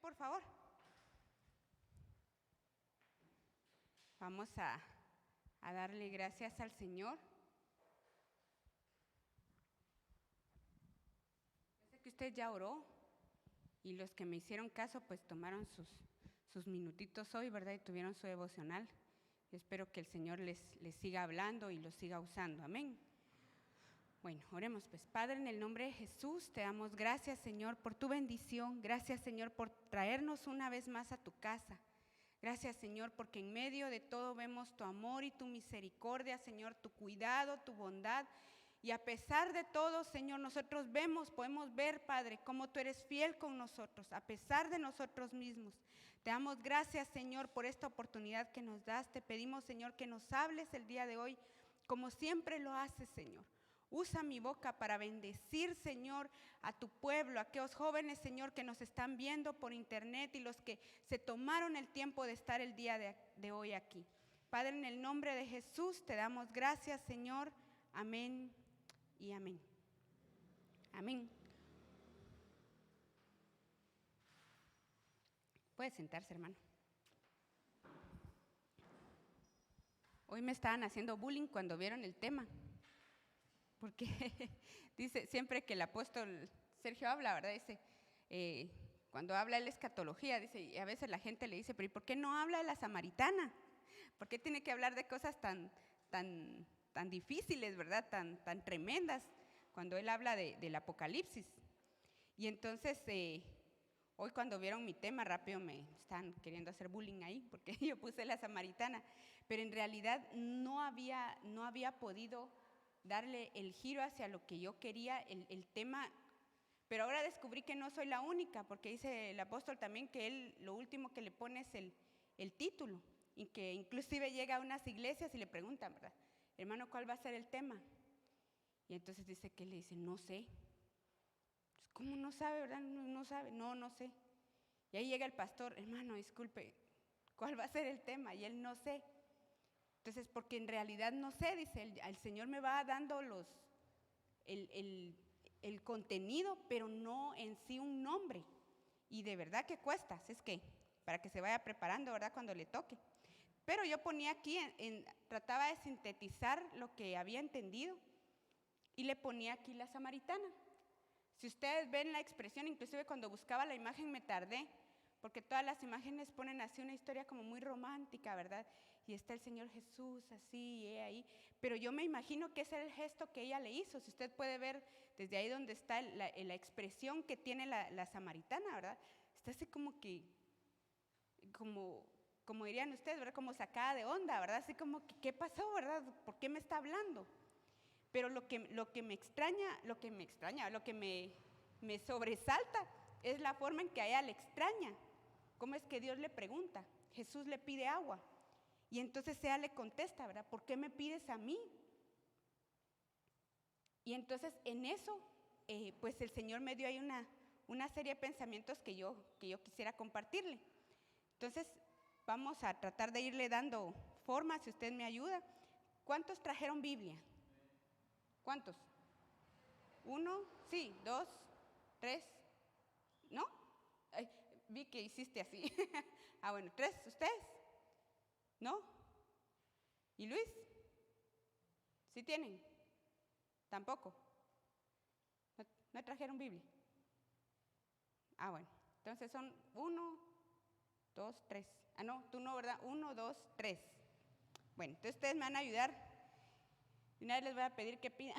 por favor. Vamos a darle gracias al Señor. Yo sé que usted ya oró y los que me hicieron caso pues tomaron sus minutitos hoy, ¿verdad? Y tuvieron su devocional. Yo espero que el Señor les siga hablando y los siga usando. Amén. Bueno, oremos pues. Padre, en el nombre de Jesús, te damos gracias, Señor, por tu bendición. Gracias, Señor, por traernos una vez más a tu casa. Gracias, Señor, porque en medio de todo vemos tu amor y tu misericordia, Señor, tu cuidado, tu bondad. Y a pesar de todo, Señor, nosotros podemos ver, Padre, cómo tú eres fiel con nosotros, a pesar de nosotros mismos. Te damos gracias, Señor, por esta oportunidad que nos das. Te pedimos, Señor, que nos hables el día de hoy, como siempre lo haces, Señor. Usa mi boca para bendecir, Señor, a tu pueblo, a aquellos jóvenes, Señor, que nos están viendo por internet y los que se tomaron el tiempo de estar el día de hoy aquí. Padre, en el nombre de Jesús te damos gracias, Señor. Amén y amén. Amén. Puede sentarse, hermano. Hoy me estaban haciendo bullying cuando vieron el tema. Porque dice, siempre que el apóstol Sergio habla, ¿verdad? Dice, cuando habla de la escatología, dice, y a veces la gente le dice, pero ¿y por qué no habla de la samaritana? ¿Por qué tiene que hablar de cosas tan difíciles, ¿verdad? Tan tremendas, cuando él habla del Apocalipsis? Y entonces, hoy cuando vieron mi tema, rápido me están queriendo hacer bullying ahí, porque yo puse la samaritana, pero en realidad no había podido darle el giro hacia lo que yo quería, el tema, pero ahora descubrí que no soy la única, porque dice el apóstol también que él lo último que le pone es el título, y que inclusive llega a unas iglesias y le preguntan, ¿verdad? Hermano, ¿cuál va a ser el tema? Y entonces dice que él le dice, no sé. ¿Cómo no sabe, verdad? No sabe, no sé. Y ahí llega el pastor, hermano, disculpe, ¿cuál va a ser el tema? Y él no sé. Entonces, porque en realidad no sé, dice, el Señor me va dando el contenido, pero no en sí un nombre. Y de verdad que cuesta, así es que para que se vaya preparando, ¿verdad? Cuando le toque. Pero yo ponía aquí, trataba de sintetizar lo que había entendido y le ponía aquí la samaritana. Si ustedes ven la expresión, inclusive cuando buscaba la imagen me tardé, porque todas las imágenes ponen así una historia como muy romántica, ¿verdad? Y está el Señor Jesús así, ahí. Pero yo me imagino que ese es el gesto que ella le hizo. Si usted puede ver desde ahí donde está la expresión que tiene la samaritana, ¿verdad? Está así como que, como dirían ustedes, ¿verdad? Como sacada de onda, ¿verdad? Así como que, ¿qué pasó, verdad? ¿Por qué me está hablando? Pero lo que me sobresalta es la forma en que a ella le extraña. ¿Cómo es que Dios le pregunta? Jesús le pide agua. Y entonces ella le contesta, ¿verdad? ¿Por qué me pides a mí? Y entonces en eso, pues el Señor me dio ahí una serie de pensamientos que yo quisiera compartirle. Entonces vamos a tratar de irle dando forma, si usted me ayuda. ¿Cuántos trajeron Biblia? ¿Cuántos? ¿1? Sí, 2, 3, ¿no? Ay, vi que hiciste así. Bueno, 3, ¿ustedes? ¿No? ¿Y Luis? ¿Sí tienen? ¿Tampoco? ¿No trajeron Biblia? Bueno, entonces son 1, 2, 3. No, tú no, ¿verdad? 1, 2, 3. Bueno, entonces ustedes me van a ayudar. Y una vez les voy a pedir que pidan,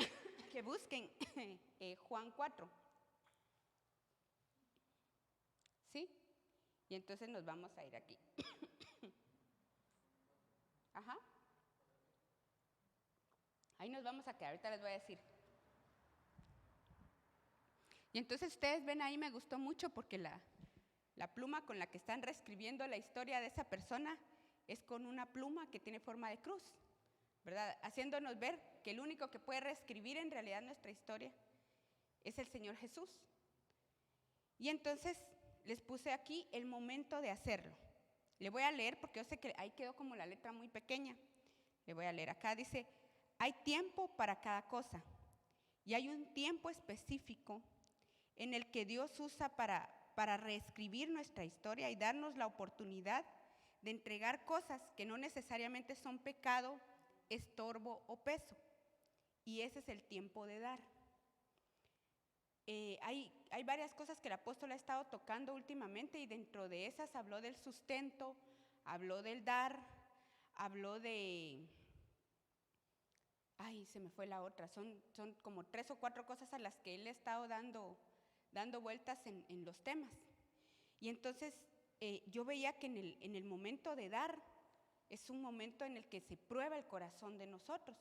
que busquen Juan 4. ¿Sí? Y entonces nos vamos a ir aquí. Ajá. Ahí nos vamos a quedar, ahorita les voy a decir. Y entonces ustedes ven ahí, me gustó mucho porque la pluma con la que están reescribiendo la historia de esa persona es con una pluma que tiene forma de cruz, ¿verdad? Haciéndonos ver que el único que puede reescribir en realidad nuestra historia es el Señor Jesús. Y entonces les puse aquí el momento de hacerlo. Le voy a leer porque yo sé que ahí quedó como la letra muy pequeña. Le voy a leer acá, dice, hay tiempo para cada cosa y hay un tiempo específico en el que Dios usa para para reescribir nuestra historia y darnos la oportunidad de entregar cosas que no necesariamente son pecado, estorbo o peso. Y ese es el tiempo de dar. Hay varias cosas que el apóstol ha estado tocando últimamente y dentro de esas habló del sustento, habló del dar, habló de... se me fue la otra. Son como 3 o 4 cosas a las que él ha estado dando vueltas en los temas. Y entonces yo veía que en el momento de dar es un momento en el que se prueba el corazón de nosotros,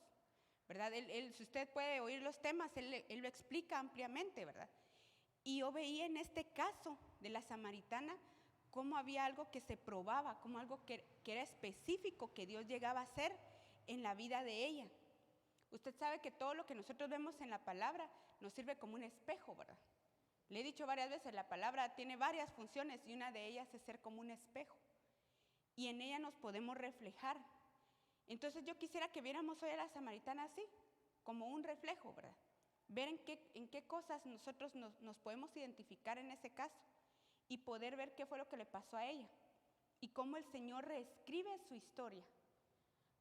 ¿verdad? Si usted puede oír los temas, él lo explica ampliamente, ¿verdad? Y yo veía en este caso de la samaritana cómo había algo que se probaba, como algo que era específico que Dios llegaba a hacer en la vida de ella. Usted sabe que todo lo que nosotros vemos en la palabra nos sirve como un espejo, ¿verdad? Le he dicho varias veces, la palabra tiene varias funciones y una de ellas es ser como un espejo. Y en ella nos podemos reflejar. Entonces yo quisiera que viéramos hoy a la samaritana así, como un reflejo, ¿verdad? Ver en qué cosas nosotros nos podemos identificar en ese caso y poder ver qué fue lo que le pasó a ella y cómo el Señor reescribe su historia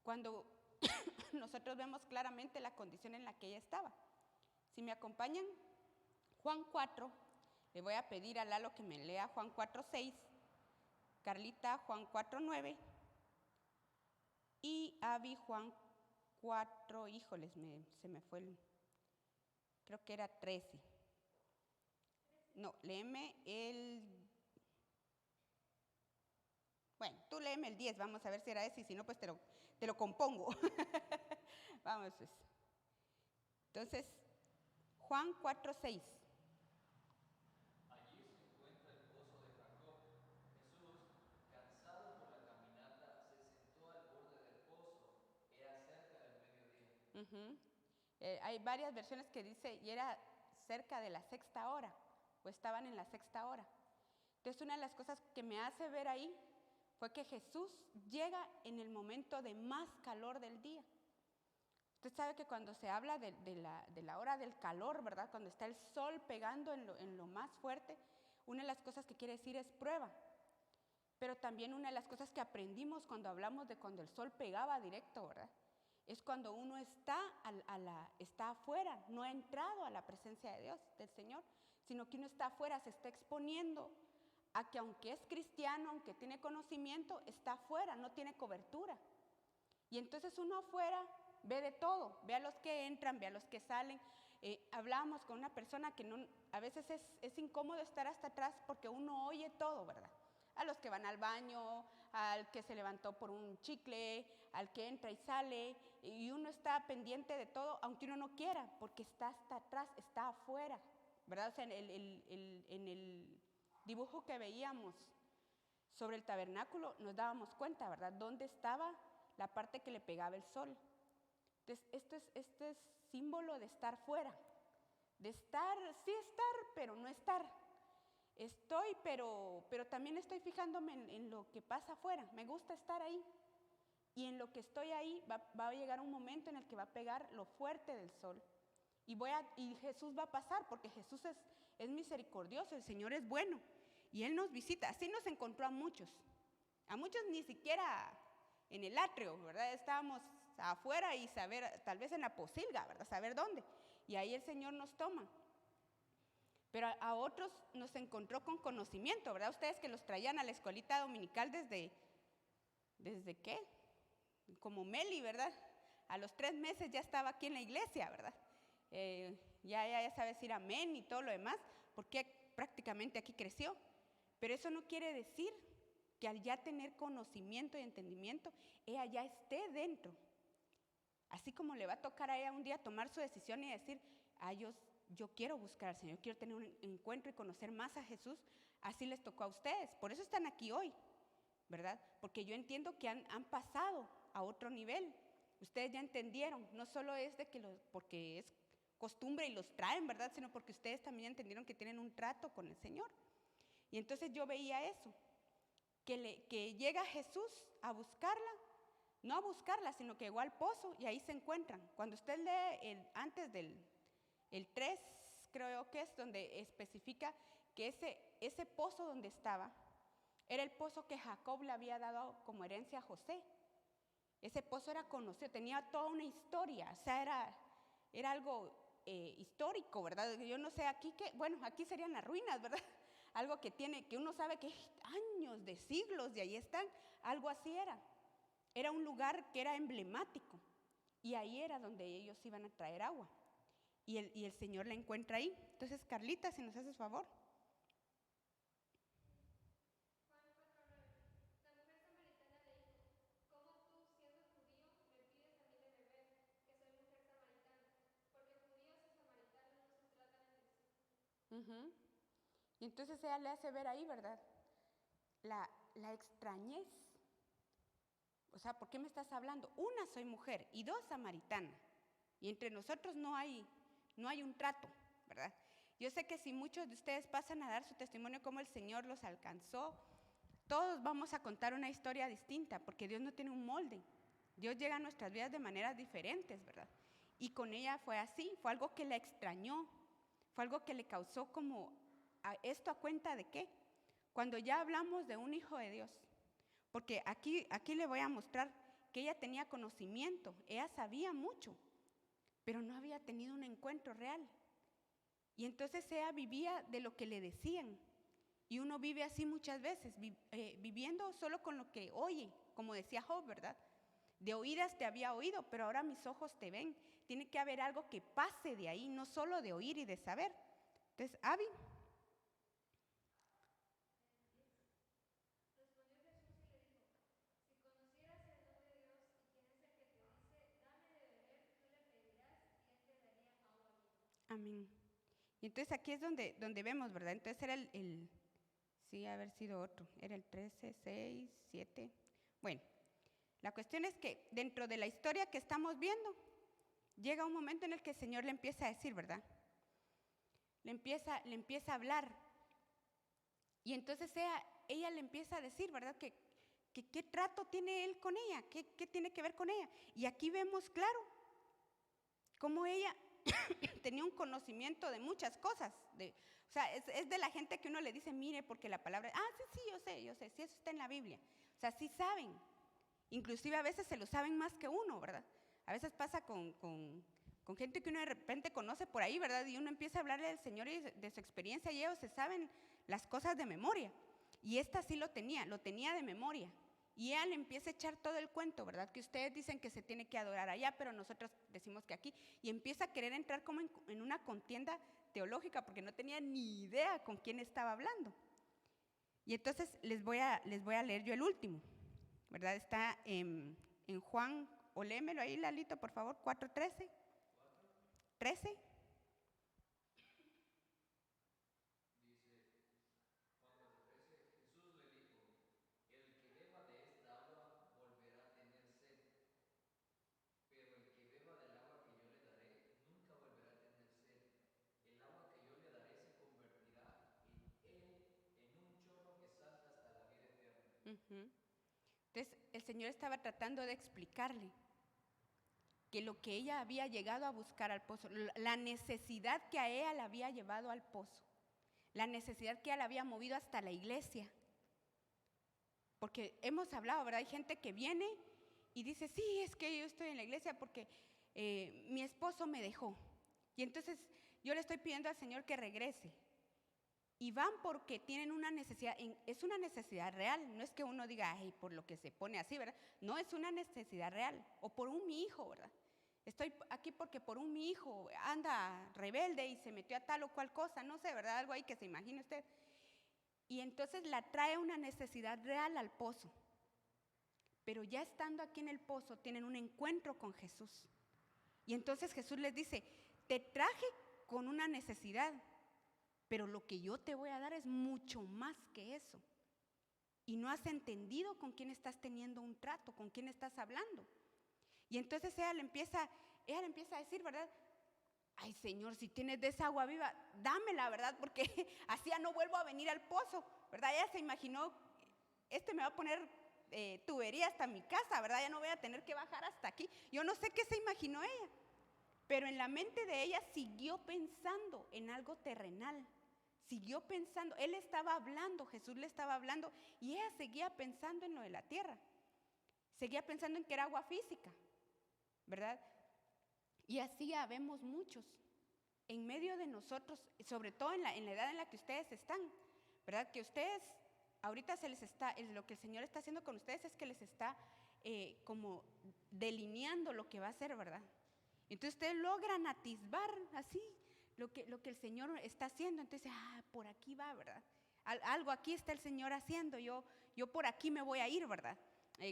cuando nosotros vemos claramente la condición en la que ella estaba. Si me acompañan, Juan 4, le voy a pedir a Lalo que me lea Juan 4:6, Carlita Juan 4:9 y Abby Juan 4, híjoles, se me fue creo que era 13. No, léeme bueno, tú léeme el 10, vamos a ver si era ese y si no, pues te lo compongo. Vamos pues. Entonces, Juan 4:6. Allí se encuentra el pozo de Jacob. Jesús, cansado por la caminata, se sentó al borde del pozo. Era cerca del mediodía. Hay varias versiones que dice, y era cerca de la 6ª hora, o estaban en la 6ª hora. Entonces, una de las cosas que me hace ver ahí fue que Jesús llega en el momento de más calor del día. Usted sabe que cuando se habla de la hora del calor, ¿verdad? Cuando está el sol pegando en lo más fuerte, una de las cosas que quiere decir es prueba. Pero también una de las cosas que aprendimos cuando hablamos de cuando el sol pegaba directo, ¿verdad? Es cuando uno está afuera, no ha entrado a la presencia de Dios, del Señor, sino que uno está afuera, se está exponiendo a que aunque es cristiano, aunque tiene conocimiento, está afuera, no tiene cobertura. Y entonces uno afuera ve de todo, ve a los que entran, ve a los que salen. Hablábamos con una persona que a veces es incómodo estar hasta atrás porque uno oye todo, ¿verdad? A los que van al baño, al que se levantó por un chicle, al que entra y sale, y uno está pendiente de todo, aunque uno no quiera, porque está hasta atrás, está afuera, ¿verdad? O sea, en el dibujo que veíamos sobre el tabernáculo nos dábamos cuenta, ¿verdad? Dónde estaba la parte que le pegaba el sol. Entonces, este es símbolo de estar fuera, de estar, sí estar, pero no estar. Estoy, pero también estoy fijándome en lo que pasa afuera. Me gusta estar ahí. Y en lo que estoy ahí va a llegar un momento en el que va a pegar lo fuerte del sol. Y Jesús va a pasar, porque Jesús es misericordioso, el Señor es bueno. Y Él nos visita. Así nos encontró a muchos. A muchos ni siquiera en el atrio, ¿verdad? Estábamos afuera y tal vez en la posilga, ¿verdad? Saber dónde. Y ahí el Señor nos toma. Pero a otros nos encontró con conocimiento, ¿verdad? Ustedes que los traían a la escuelita dominical ¿desde qué? Como Meli, ¿verdad? A los 3 meses ya estaba aquí en la iglesia, ¿verdad? Ya sabe decir amén y todo lo demás, porque prácticamente aquí creció. Pero eso no quiere decir que al ya tener conocimiento y entendimiento, ella ya esté dentro. Así como le va a tocar a ella un día tomar su decisión y decir, yo quiero buscar al Señor, quiero tener un encuentro y conocer más a Jesús, así les tocó a ustedes. Por eso están aquí hoy, ¿verdad? Porque yo entiendo que han pasado a otro nivel. Ustedes ya entendieron, no solo es porque es costumbre y los traen, ¿verdad? Sino porque ustedes también entendieron que tienen un trato con el Señor. Y entonces yo veía eso, que llega Jesús a buscarla, no a buscarla, sino que llegó al pozo y ahí se encuentran. Cuando usted lee antes del 3, creo que es donde especifica que ese pozo donde estaba era el pozo que Jacob le había dado como herencia a José. Ese pozo era conocido, tenía toda una historia, o sea, era algo histórico, ¿verdad? Yo no sé, aquí aquí serían las ruinas, ¿verdad? Algo que uno sabe que años, de siglos, de ahí están, algo así era. Era un lugar que era emblemático y ahí era donde ellos iban a traer agua. Y el Señor la encuentra ahí. Entonces, Carlita, si nos haces favor. Uh-huh. Y entonces ella le hace ver ahí, ¿verdad? La extrañez. O sea, ¿por qué me estás hablando? Una, soy mujer, y dos, samaritana. Y entre nosotros no hay un trato, ¿verdad? Yo sé que si muchos de ustedes pasan a dar su testimonio cómo el Señor los alcanzó, todos vamos a contar una historia distinta, porque Dios no tiene un molde. Dios llega a nuestras vidas de maneras diferentes, ¿verdad? Y con ella fue así, fue algo que la extrañó, fue algo que le causó como, ¿esto a cuenta de qué? Cuando ya hablamos de un hijo de Dios, porque aquí le voy a mostrar que ella tenía conocimiento, ella sabía mucho, pero no había tenido un encuentro real. Y entonces ella vivía de lo que le decían. Y uno vive así muchas veces, viviendo solo con lo que oye, como decía Job, ¿verdad? De oídas te había oído, pero ahora mis ojos te ven. Tiene que haber algo que pase de ahí, no solo de oír y de saber. Entonces, Abby. Amén. Y entonces aquí es donde vemos, ¿verdad? Entonces era sí, haber sido otro, era el 13, 6, 7. Bueno, la cuestión es que dentro de la historia que estamos viendo, llega un momento en el que el Señor le empieza a decir, ¿verdad? Le empieza a hablar. Y entonces ella le empieza a decir, ¿verdad? Que qué trato tiene él con ella, qué tiene que ver con ella. Y aquí vemos claro cómo ella tenía un conocimiento de muchas cosas. O sea, es de la gente que uno le dice, mire, porque la palabra, sí, yo sé, sí, eso está en la Biblia. O sea, sí saben. Inclusive a veces se lo saben más que uno, ¿verdad? A veces pasa con gente que uno de repente conoce por ahí, ¿verdad? Y uno empieza a hablarle del Señor y de su experiencia y ellos se saben las cosas de memoria. Y esta sí lo tenía de memoria. Y ella le empieza a echar todo el cuento, ¿verdad? Que ustedes dicen que se tiene que adorar allá, pero nosotros decimos que aquí. Y empieza a querer entrar como en una contienda teológica, porque no tenía ni idea con quién estaba hablando. Y entonces les voy a leer yo el último, ¿verdad? Está en Juan, o léemelo ahí, Lalito, por favor, 4:13. 13. Uh-huh. Entonces el Señor estaba tratando de explicarle que lo que ella había llegado a buscar al pozo, la necesidad que a ella la había llevado al pozo, la necesidad que ella la había movido hasta la iglesia. Porque hemos hablado, ¿verdad? Hay gente que viene y dice, sí, es que yo estoy en la iglesia porque mi esposo me dejó. Y entonces yo le estoy pidiendo al Señor que regrese. Y van porque tienen una necesidad, es una necesidad real, no es que uno diga, ay, por lo que se pone así, ¿verdad? No, es una necesidad real, o por mi hijo, ¿verdad? Estoy aquí porque por mi hijo anda rebelde y se metió a tal o cual cosa, no sé, ¿verdad? Algo ahí que se imagine usted. Y entonces la trae una necesidad real al pozo. Pero ya estando aquí en el pozo, tienen un encuentro con Jesús. Y entonces Jesús les dice, te traje con una necesidad, pero lo que yo te voy a dar es mucho más que eso. Y no has entendido con quién estás teniendo un trato, con quién estás hablando. Y entonces ella le empieza a decir, ¿verdad? Ay, Señor, si tienes de esa agua viva, dámela, ¿verdad? Porque así ya no vuelvo a venir al pozo, ¿verdad? Ella se imaginó, me va a poner tubería hasta mi casa, ¿verdad? Ya no voy a tener que bajar hasta aquí. Yo no sé qué se imaginó ella, pero en la mente de ella siguió pensando en algo terrenal. siguió pensando, él estaba hablando, Jesús le estaba hablando, y ella seguía pensando en lo de la tierra, seguía pensando en que era agua física, ¿verdad? Y así habemos muchos en medio de nosotros, sobre todo en la edad en la que ustedes están, ¿verdad? Que ustedes, ahorita lo que el Señor está haciendo con ustedes es que les está como delineando lo que va a hacer, ¿verdad? Entonces ustedes logran atisbar así lo que el Señor está haciendo. Entonces, por aquí va, ¿verdad? Algo aquí está el Señor haciendo, yo por aquí me voy a ir, ¿verdad?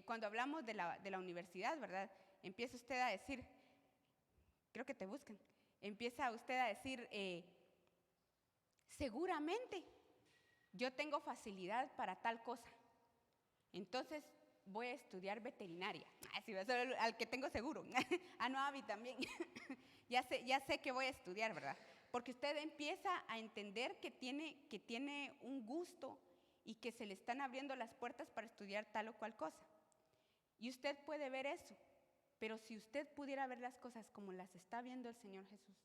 Cuando hablamos de la universidad, ¿verdad? Empieza usted a decir, creo que te buscan, empieza usted a decir, seguramente yo tengo facilidad para tal cosa, entonces voy a estudiar veterinaria. Sí, va a ser al que tengo seguro. No, a mí también. ya sé que voy a estudiar, ¿verdad? Porque usted empieza a entender que tiene un gusto y que se le están abriendo las puertas para estudiar tal o cual cosa. Y usted puede ver eso, pero si usted pudiera ver las cosas como las está viendo el Señor Jesús,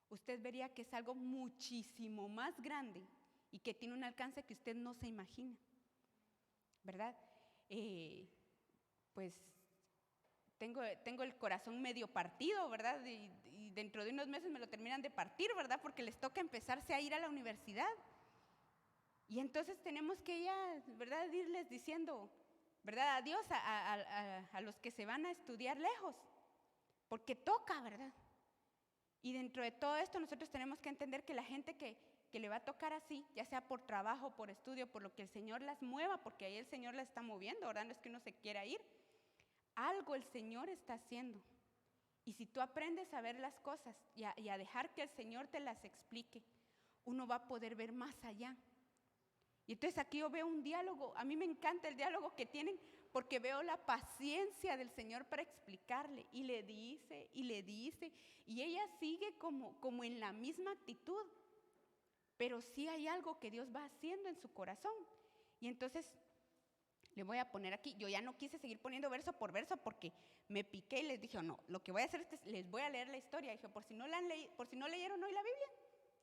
usted vería que es algo muchísimo más grande y que tiene un alcance que usted no se imagina, ¿verdad? Pues tengo el corazón medio partido, ¿verdad? Y dentro de unos meses me lo terminan de partir, ¿verdad? Porque les toca empezarse a ir a la universidad. Y entonces tenemos que ya, ¿verdad? Irles diciendo, ¿verdad? Adiós a los que se van a estudiar lejos, porque toca, ¿verdad? Y dentro de todo esto nosotros tenemos que entender que la gente que le va a tocar así, ya sea por trabajo, por estudio, por lo que el Señor las mueva, porque ahí el Señor las está moviendo, ¿verdad? No es que uno se quiera ir. Algo el Señor está haciendo. Y si tú aprendes a ver las cosas y a dejar que el Señor te las explique, uno va a poder ver más allá. Y entonces aquí yo veo un diálogo, a mí me encanta el diálogo que tienen, porque veo la paciencia del Señor para explicarle, y le dice, y ella sigue como en la misma actitud, pero sí hay algo que Dios va haciendo en su corazón. Y entonces le voy a poner aquí, yo ya no quise seguir poniendo verso por verso porque me piqué y les dije, no, lo que voy a hacer es que les voy a leer la historia. Dije, por si no leyeron hoy la Biblia,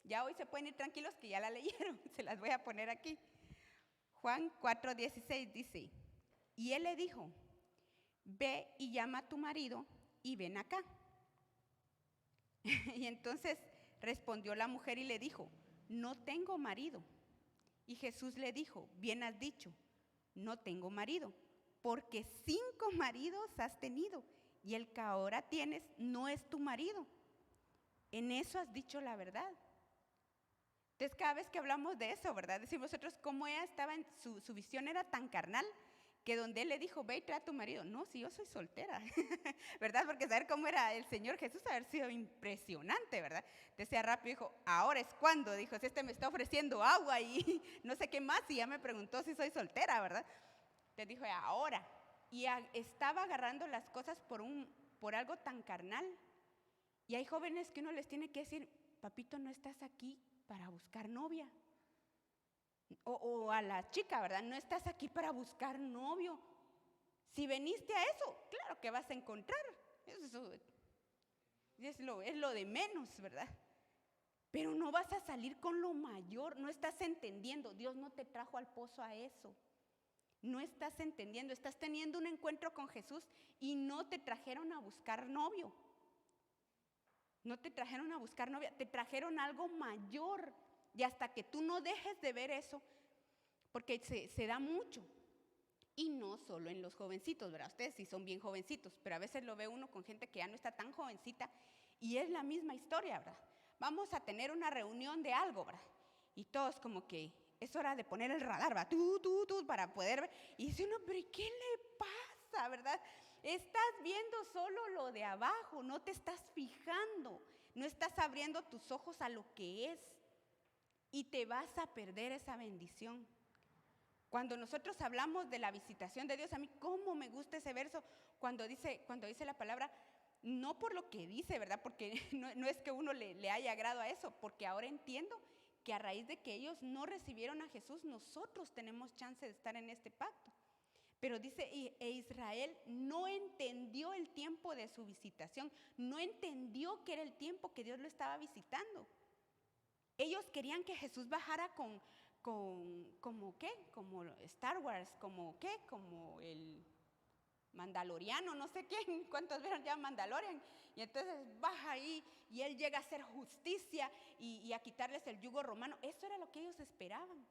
ya hoy se pueden ir tranquilos que ya la leyeron, se las voy a poner aquí. Juan 4:16 dice, y él le dijo, ve y llama a tu marido y ven acá. Y entonces respondió la mujer y le dijo, no tengo marido. Y Jesús le dijo, bien has dicho, no tengo marido, porque 5 maridos has tenido, y el que ahora tienes no es tu marido. En eso has dicho la verdad. Entonces cada vez que hablamos de eso, ¿verdad? Decimos nosotros cómo ella estaba en su visión era tan carnal, que donde él le dijo, ve y trae a tu marido. No, si yo soy soltera, ¿verdad? Porque saber cómo era el Señor Jesús haber sido impresionante, ¿verdad? Decía rápido, dijo, ahora es cuando, dijo, si este me está ofreciendo agua y no sé qué más, y ya me preguntó si soy soltera, ¿verdad? Te dijo, ahora. Y estaba agarrando las cosas por algo tan carnal. Y hay jóvenes que uno les tiene que decir, papito, no estás aquí para buscar novia. O a la chica, ¿verdad? No estás aquí para buscar novio. Si veniste a eso, claro que vas a encontrar. Eso es lo de menos, ¿verdad? Pero no vas a salir con lo mayor. No estás entendiendo. Dios no te trajo al pozo a eso. No estás entendiendo. Estás teniendo un encuentro con Jesús y no te trajeron a buscar novio. No te trajeron a buscar novia. Te trajeron algo mayor. Y hasta que tú no dejes de ver eso, porque se da mucho, y no solo en los jovencitos, ¿verdad? Ustedes sí son bien jovencitos, pero a veces lo ve uno con gente que ya no está tan jovencita, y es la misma historia, ¿verdad? Vamos a tener una reunión de algo, ¿verdad? Y todos como que es hora de poner el radar, ¿verdad? Tú, para poder ver, y dice uno, pero ¿qué le pasa, verdad? Estás viendo solo lo de abajo, no te estás fijando, no estás abriendo tus ojos a lo que es. Y te vas a perder esa bendición. Cuando nosotros hablamos de la visitación de Dios, a mí cómo me gusta ese verso, cuando dice la palabra, no por lo que dice, ¿verdad? Porque no es que uno le haya agrado a eso, porque ahora entiendo que a raíz de que ellos no recibieron a Jesús, nosotros tenemos chance de estar en este pacto. Pero dice, e Israel no entendió el tiempo de su visitación, no entendió que era el tiempo que Dios lo estaba visitando. Ellos querían que Jesús bajara como ¿qué? Como Star Wars, como ¿qué? Como el Mandaloriano, no sé quién, cuántos vieron ya Mandalorian. Y entonces baja ahí y él llega a hacer justicia y a quitarles el yugo romano. Eso era lo que ellos esperaban.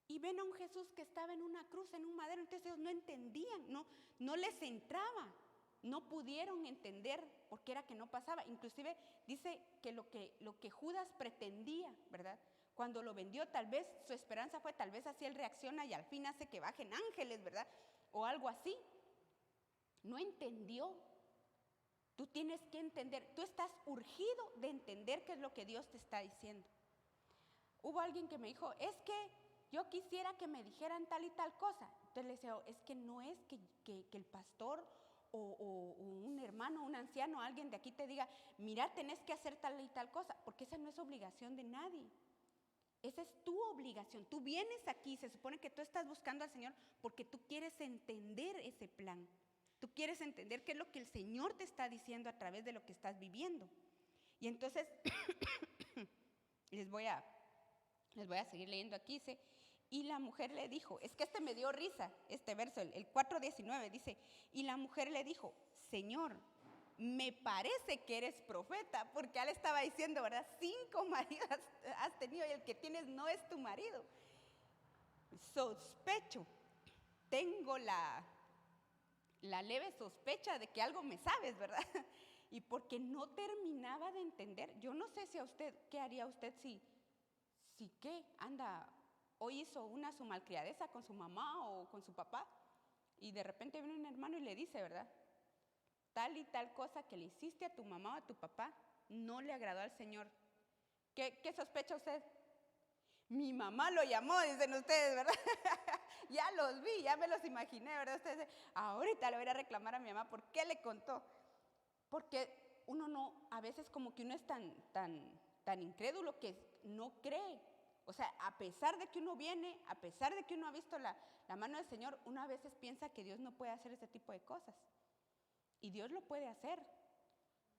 Y ven a un Jesús que estaba en una cruz, en un madero. Entonces ellos no entendían, no les entraba. No pudieron entender por qué era que no pasaba. Inclusive dice que lo que Judas pretendía, ¿verdad? Cuando lo vendió, tal vez su esperanza fue, tal vez así él reacciona y al fin hace que bajen ángeles, ¿verdad? O algo así. No entendió. Tú tienes que entender, tú estás urgido de entender qué es lo que Dios te está diciendo. Hubo alguien que me dijo, es que yo quisiera que me dijeran tal y tal cosa. Entonces le decía, es que no es que el pastor o un hermano, un anciano, alguien de aquí te diga, mira, tenés que hacer tal y tal cosa, porque esa no es obligación de nadie. Esa es tu obligación. Tú vienes aquí, se supone que tú estás buscando al Señor porque tú quieres entender ese plan. Tú quieres entender qué es lo que el Señor te está diciendo a través de lo que estás viviendo. Y entonces, les voy a seguir leyendo aquí, dice, y la mujer le dijo, es que este me dio risa, este verso, el 4:19, dice, y la mujer le dijo, Señor, me parece que eres profeta, porque él estaba diciendo, ¿verdad? 5 maridos has tenido y el que tienes no es tu marido. Sospecho, tengo la leve sospecha de que algo me sabes, ¿verdad? Y porque no terminaba de entender, yo no sé si a usted, ¿qué haría usted si qué? Anda, hoy hizo una su malcriadeza con su mamá o con su papá, y de repente viene un hermano y le dice, ¿verdad? Tal y tal cosa que le hiciste a tu mamá o a tu papá no le agradó al Señor. ¿Qué sospecha usted? Mi mamá lo llamó, dicen ustedes, ¿verdad? Ya los vi, ya me los imaginé, ¿verdad? Ustedes dicen, ahorita le voy a reclamar a mi mamá, ¿por qué le contó? Porque uno no, a veces como que uno es tan incrédulo que no cree. O sea, a pesar de que uno viene, a pesar de que uno ha visto la mano del Señor, uno a veces piensa que Dios no puede hacer ese tipo de cosas. Y Dios lo puede hacer,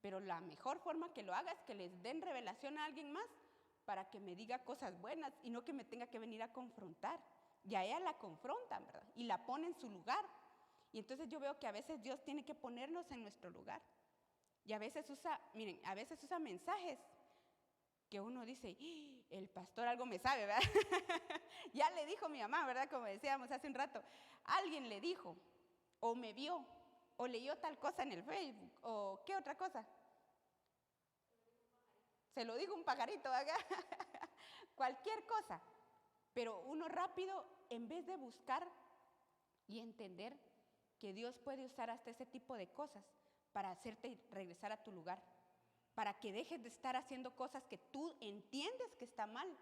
pero la mejor forma que lo haga es que les den revelación a alguien más para que me diga cosas buenas y no que me tenga que venir a confrontar. Y a ella la confrontan, ¿verdad? Y la pone en su lugar. Y entonces yo veo que a veces Dios tiene que ponernos en nuestro lugar. Y a veces a veces usa mensajes que uno dice, el pastor algo me sabe, ¿verdad? Ya le dijo mi mamá, ¿verdad? Como decíamos hace un rato, alguien le dijo, o me vio, o leyó tal cosa en el Facebook, o qué otra cosa. Se lo dijo un pajarito, ¿verdad? Cualquier cosa. Pero uno rápido, en vez de buscar y entender que Dios puede usar hasta ese tipo de cosas para hacerte regresar a tu lugar, para que dejes de estar haciendo cosas que tú entiendes que está mal,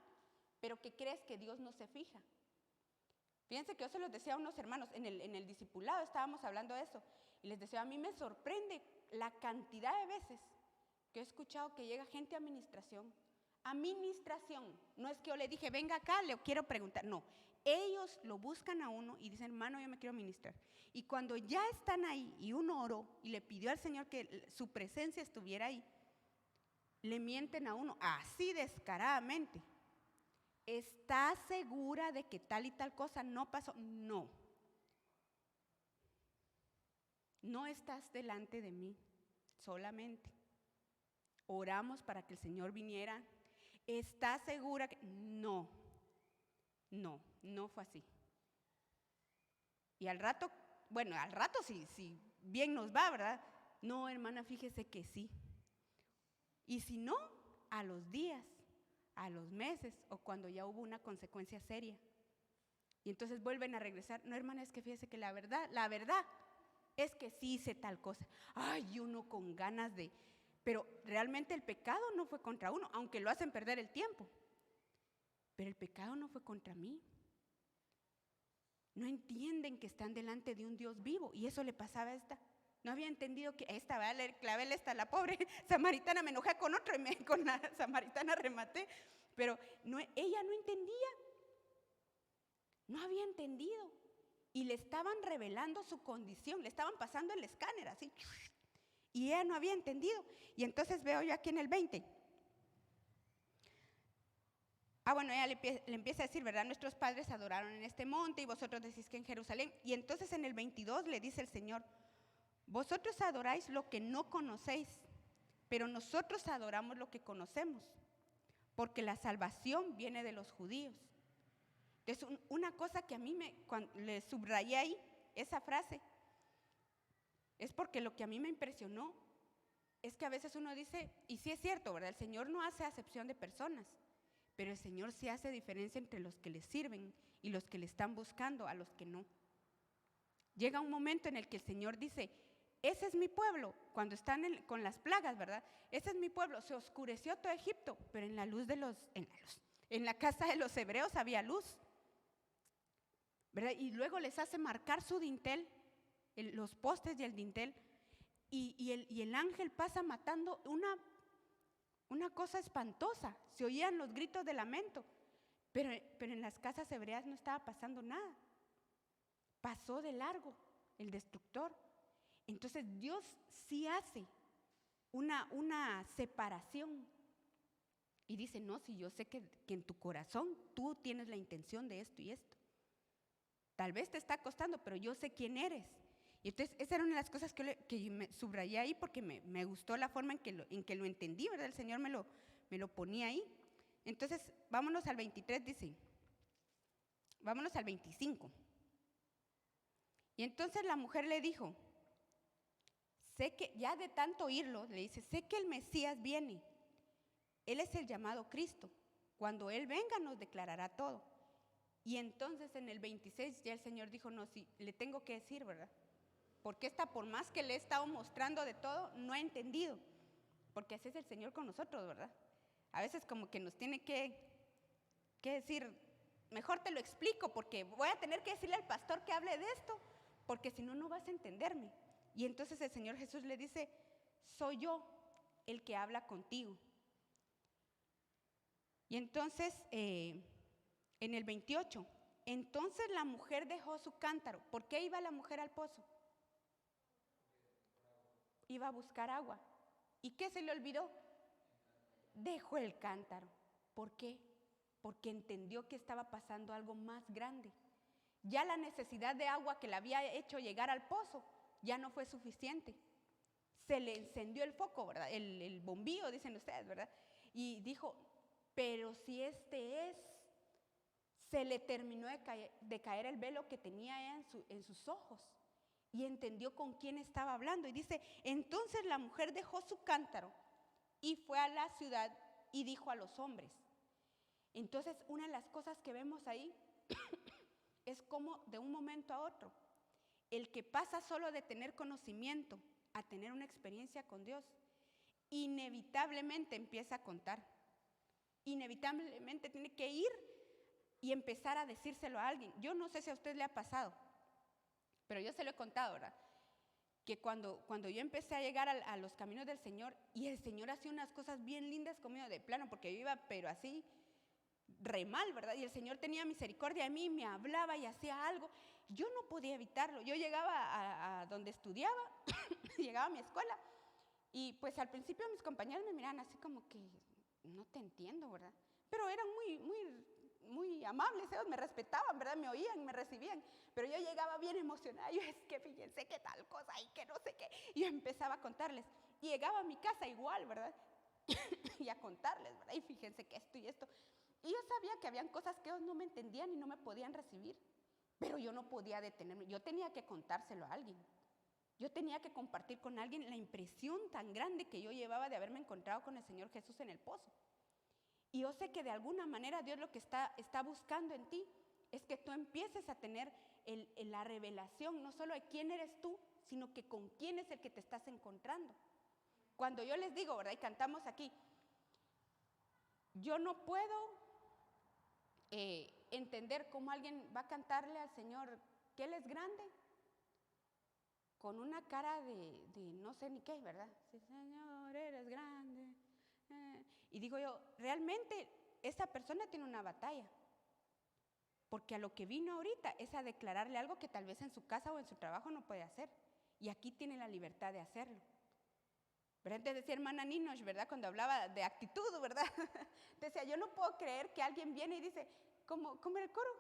pero que crees que Dios no se fija. Fíjense que yo se los decía a unos hermanos, en el discipulado estábamos hablando de eso, y les decía, a mí me sorprende la cantidad de veces que he escuchado que llega gente a administración, no es que yo le dije, venga acá, le quiero preguntar, no, ellos lo buscan a uno y dicen, hermano, yo me quiero ministrar. Y cuando ya están ahí y uno oró y le pidió al Señor que su presencia estuviera ahí, le mienten a uno así descaradamente. ¿Estás segura de que tal y tal cosa no pasó? No. No estás delante de mí solamente. Oramos para que el Señor viniera. ¿Estás segura que? No fue así. Y al rato si bien nos va, ¿verdad? No, hermana, fíjese que sí. Y si no, a los días, a los meses o cuando ya hubo una consecuencia seria. Y entonces vuelven a regresar. No, hermana, es que fíjese que la verdad es que sí hice tal cosa. Ay, uno con ganas de... Pero realmente el pecado no fue contra uno, aunque lo hacen perder el tiempo. Pero el pecado no fue contra mí. No entienden que están delante de un Dios vivo. Y eso le pasaba a esta. No había entendido que esta, va a leer clavel esta, la pobre samaritana, me enojé con otro y con la samaritana rematé. Pero ella no entendía. No había entendido. Y le estaban revelando su condición, le estaban pasando el escáner así. Y ella no había entendido. Y entonces veo yo aquí en el 20. bueno, ella le empieza a decir, ¿verdad? Nuestros padres adoraron en este monte y vosotros decís que en Jerusalén. Y entonces en el 22 le dice el Señor, vosotros adoráis lo que no conocéis, pero nosotros adoramos lo que conocemos, porque la salvación viene de los judíos. Entonces, una cosa que a mí cuando le subrayé ahí, esa frase, es porque lo que a mí me impresionó es que a veces uno dice, y sí es cierto, ¿verdad? El Señor no hace acepción de personas, pero el Señor sí hace diferencia entre los que le sirven y los que le están buscando, a los que no. Llega un momento en el que el Señor dice, ese es mi pueblo, cuando están con las plagas, ¿verdad? Ese es mi pueblo, se oscureció todo Egipto, pero en la casa de los hebreos había luz, ¿verdad? Y luego les hace marcar su dintel, los postes y el dintel, y el ángel pasa matando una cosa espantosa. Se oían los gritos de lamento, pero en las casas hebreas no estaba pasando nada. Pasó de largo el destructor. Entonces Dios sí hace una separación y dice, no, si yo sé que en tu corazón tú tienes la intención de esto y esto. Tal vez te está costando, pero yo sé quién eres. Y entonces esa era una de las cosas que me subrayé ahí porque me gustó la forma en que lo entendí, ¿verdad? El Señor me lo ponía ahí. Entonces, vámonos al 23, dice. Vámonos al 25. Y entonces la mujer le dijo, sé que, ya de tanto oírlo, le dice, sé que el Mesías viene. Él es el llamado Cristo. Cuando Él venga nos declarará todo. Y entonces en el 26 ya el Señor dijo, no, sí, le tengo que decir, ¿verdad? Porque por más que le he estado mostrando de todo, no ha entendido. Porque así es el Señor con nosotros, ¿verdad? A veces como que nos tiene que decir, mejor te lo explico, porque voy a tener que decirle al pastor que hable de esto, porque si no, no vas a entenderme. Y entonces el Señor Jesús le dice, soy yo el que habla contigo. Y entonces, en el 28, entonces la mujer dejó su cántaro. ¿Por qué iba la mujer al pozo? Iba a buscar agua. ¿Y qué se le olvidó? Dejó el cántaro. ¿Por qué? Porque entendió que estaba pasando algo más grande. Ya la necesidad de agua que le había hecho llegar al pozo ya no fue suficiente. Se le encendió el foco, ¿verdad? El bombillo, dicen ustedes, ¿verdad? Y dijo, pero si este es, se le terminó de caer el velo que tenía en sus ojos. Y entendió con quién estaba hablando. Y dice, entonces la mujer dejó su cántaro y fue a la ciudad y dijo a los hombres. Entonces, una de las cosas que vemos ahí es como de un momento a otro, el que pasa solo de tener conocimiento a tener una experiencia con Dios, inevitablemente empieza a contar. Inevitablemente tiene que ir y empezar a decírselo a alguien. Yo no sé si a usted le ha pasado, pero yo se lo he contado, ¿verdad? Que cuando yo empecé a llegar a los caminos del Señor, y el Señor hacía unas cosas bien lindas conmigo de plano, porque yo iba, pero así, re mal, ¿verdad? Y el Señor tenía misericordia de mí, me hablaba y hacía algo. Yo no podía evitarlo. Yo llegaba a donde estudiaba, llegaba a mi escuela, y pues al principio mis compañeros me miraban así como que, no te entiendo, ¿verdad? Pero eran muy amables, ellos me respetaban, ¿verdad? Me oían, me recibían, pero yo llegaba bien emocionada, yo es que fíjense qué tal cosa y que no sé qué, y yo empezaba a contarles, y llegaba a mi casa igual, ¿verdad? Y a contarles, ¿verdad? Y fíjense que esto y esto, y yo sabía que habían cosas que ellos no me entendían y no me podían recibir, pero yo no podía detenerme, yo tenía que contárselo a alguien, yo tenía que compartir con alguien la impresión tan grande que yo llevaba de haberme encontrado con el Señor Jesús en el pozo. Y yo sé que de alguna manera Dios lo que está buscando en ti es que tú empieces a tener la revelación, no solo de quién eres tú, sino que con quién es el que te estás encontrando. Cuando yo les digo, ¿verdad? Y cantamos aquí, yo no puedo entender cómo alguien va a cantarle al Señor que Él es grande con una cara de no sé ni qué, ¿verdad? Sí, Señor, eres grande. Y digo yo, realmente esa persona tiene una batalla, porque a lo que vino ahorita es a declararle algo que tal vez en su casa o en su trabajo no puede hacer, y aquí tiene la libertad de hacerlo. Pero antes decía hermana Ninosh, ¿verdad? Cuando hablaba de actitud, ¿verdad? Decía, yo no puedo creer que alguien viene y dice, como el coro,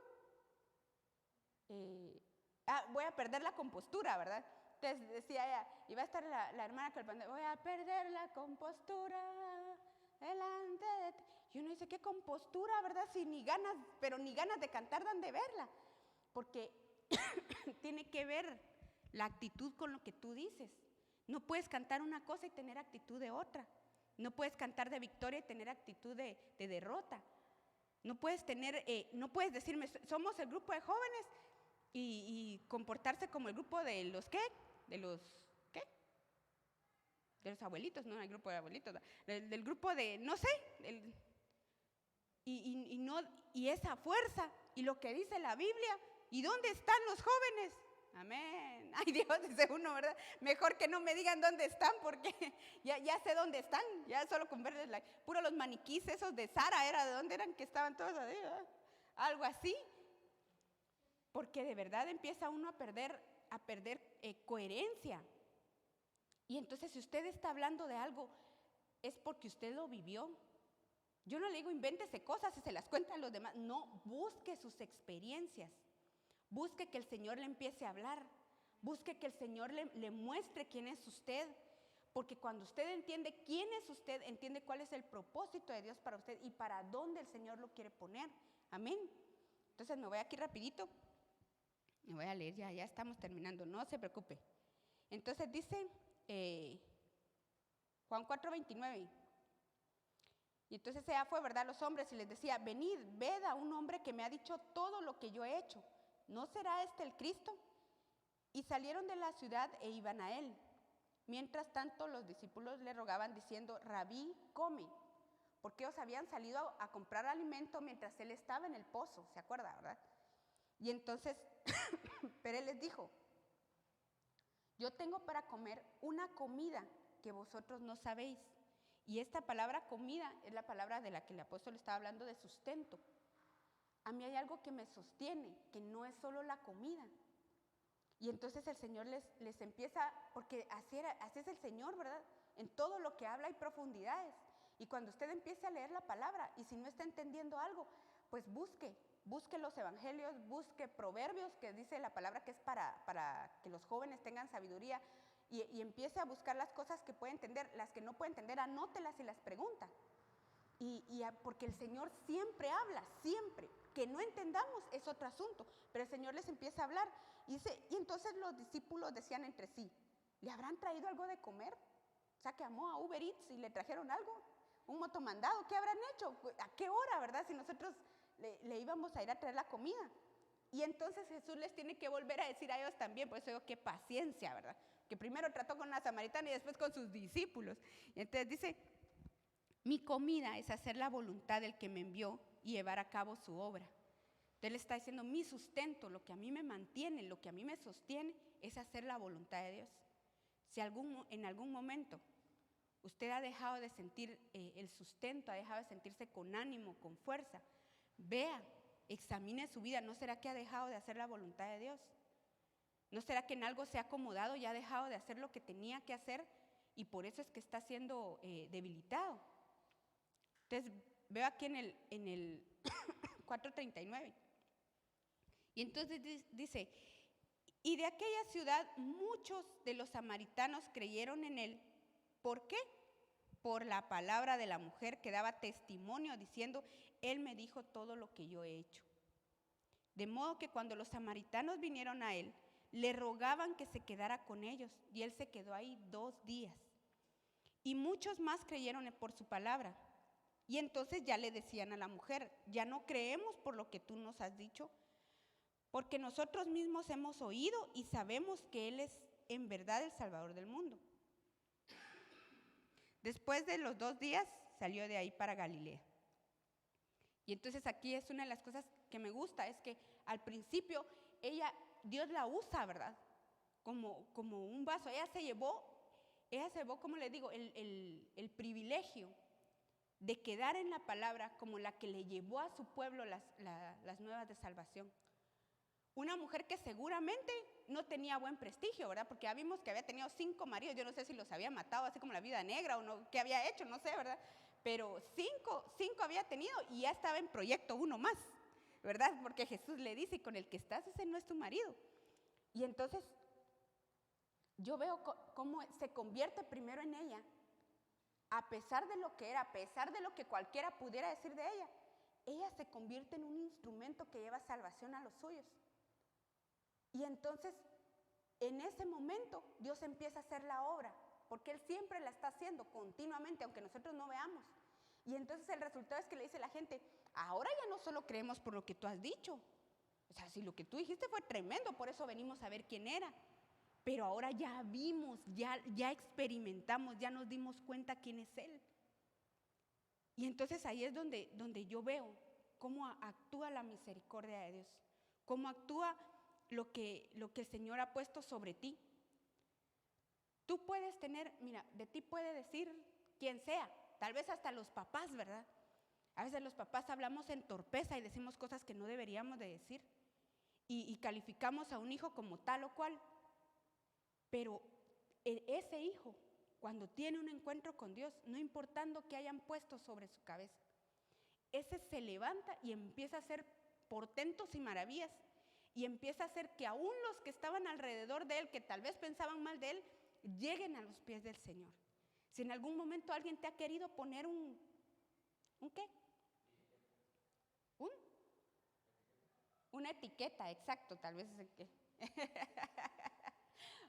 voy a perder la compostura, ¿verdad? Entonces decía ella, y va a estar la hermana con el pandero, voy a perder la compostura delante de ti. Y uno dice, ¿qué compostura, verdad? Si ni ganas, pero ni ganas de cantar dan de verla. Porque tiene que ver la actitud con lo que tú dices. No puedes cantar una cosa y tener actitud de otra. No puedes cantar de victoria y tener actitud de derrota. No puedes decirme, somos el grupo de jóvenes y comportarse como el grupo de los ¿qué? De los abuelitos, no el grupo de abuelitos, del grupo de, no sé, y esa fuerza y lo que dice la Biblia. ¿Y dónde están los jóvenes? Amén. Ay Dios, dice uno, ¿verdad? Mejor que no me digan dónde están porque ya sé dónde están. Ya solo con verles, puro los maniquís esos de Sara, ¿era de dónde eran que estaban todos ahí? ¿Verdad? Algo así. Porque de verdad empieza uno a perder coherencia. Y entonces si usted está hablando de algo, es porque usted lo vivió. Yo no le digo invéntese cosas y se las cuenta a los demás. No, busque sus experiencias. Busque que el Señor le empiece a hablar. Busque que el Señor le muestre quién es usted. Porque cuando usted entiende quién es usted, entiende cuál es el propósito de Dios para usted y para dónde el Señor lo quiere poner. Amén. Entonces me voy aquí rapidito. Me voy a leer, ya estamos terminando, no se preocupe. Entonces dice Juan 4:29. Y entonces ella fue, ¿verdad?, los hombres y les decía, venid, ved a un hombre que me ha dicho todo lo que yo he hecho. ¿No será este el Cristo? Y salieron de la ciudad e iban a él. Mientras tanto, los discípulos le rogaban diciendo, Rabí, come. Porque ellos habían salido a comprar alimento mientras él estaba en el pozo, ¿se acuerda, verdad? Y entonces, pero él les dijo, yo tengo para comer una comida que vosotros no sabéis. Y esta palabra comida es la palabra de la que el apóstol estaba hablando de sustento. A mí hay algo que me sostiene, que no es solo la comida. Y entonces el Señor les empieza, porque así es el Señor, ¿verdad? En todo lo que habla hay profundidades. Y cuando usted empiece a leer la palabra, y si no está entendiendo algo, pues busque los evangelios, busque proverbios, que dice la palabra que es para que los jóvenes tengan sabiduría, y empiece a buscar las cosas que puede entender, las que no puede entender, anótelas y las pregunta. Porque el Señor siempre habla, siempre. Que no entendamos es otro asunto, pero el Señor les empieza a hablar. Y entonces los discípulos decían entre sí, ¿le habrán traído algo de comer? O sea, que llamó a Uber Eats y le trajeron algo, un motomandado, ¿qué habrán hecho? ¿A qué hora, verdad? Si nosotros le íbamos a ir a traer la comida. Y entonces Jesús les tiene que volver a decir a ellos también, por eso digo, qué paciencia, ¿verdad? Que primero trató con la samaritana y después con sus discípulos. Y entonces dice, mi comida es hacer la voluntad del que me envió y llevar a cabo su obra. Entonces le está diciendo, mi sustento, lo que a mí me mantiene, lo que a mí me sostiene, es hacer la voluntad de Dios. Si en algún momento usted ha dejado de sentir el sustento, ha dejado de sentirse con ánimo, con fuerza, vea, examine su vida. ¿No será que ha dejado de hacer la voluntad de Dios? ¿No será que en algo se ha acomodado y ha dejado de hacer lo que tenía que hacer y por eso es que está siendo debilitado? Entonces veo aquí en el 4:39. Y entonces dice, y de aquella ciudad muchos de los samaritanos creyeron en él. ¿Por qué? Por la palabra de la mujer que daba testimonio diciendo, él me dijo todo lo que yo he hecho. De modo que cuando los samaritanos vinieron a él, le rogaban que se quedara con ellos, y él se quedó ahí 2 días. Y muchos más creyeron por su palabra. Y entonces ya le decían a la mujer, ya no creemos por lo que tú nos has dicho, porque nosotros mismos hemos oído y sabemos que Él es en verdad el Salvador del mundo. Después de los 2 días salió de ahí para Galilea. Y entonces aquí es una de las cosas que me gusta, es que al principio Dios la usa, ¿verdad? Como un vaso. Ella se llevó, como le digo, el privilegio de quedar en la palabra como la que le llevó a su pueblo las nuevas de salvación. Una mujer que seguramente no tenía buen prestigio, ¿verdad? Porque ya vimos que había tenido 5 maridos, yo no sé si los había matado, así como la Viuda Negra o no, qué había hecho, no sé, ¿verdad? Pero cinco había tenido y ya estaba en proyecto uno más, ¿verdad? Porque Jesús le dice, con el que estás, ese no es tu marido. Y entonces yo veo cómo se convierte primero en ella, a pesar de lo que era, a pesar de lo que cualquiera pudiera decir de ella. Ella se convierte en un instrumento que lleva salvación a los suyos. Y entonces, en ese momento, Dios empieza a hacer la obra, porque Él siempre la está haciendo continuamente, aunque nosotros no veamos. Y entonces el resultado es que le dice la gente, ahora ya no solo creemos por lo que tú has dicho. O sea, si lo que tú dijiste fue tremendo, por eso venimos a ver quién era. Pero ahora ya vimos, ya experimentamos, ya nos dimos cuenta quién es Él. Y entonces ahí es donde yo veo cómo actúa la misericordia de Dios, cómo actúa lo que el Señor ha puesto sobre ti. Tú puedes tener, mira, de ti puede decir quien sea, tal vez hasta los papás, ¿verdad? A veces los papás hablamos en torpeza y decimos cosas que no deberíamos de decir y calificamos a un hijo como tal o cual. Pero ese hijo, cuando tiene un encuentro con Dios, no importando que hayan puesto sobre su cabeza, ese se levanta y empieza a hacer portentos y maravillas, y empieza a hacer que aún los que estaban alrededor de él, que tal vez pensaban mal de él, lleguen a los pies del Señor. Si en algún momento alguien te ha querido poner ¿un qué? Una etiqueta, exacto, tal vez es que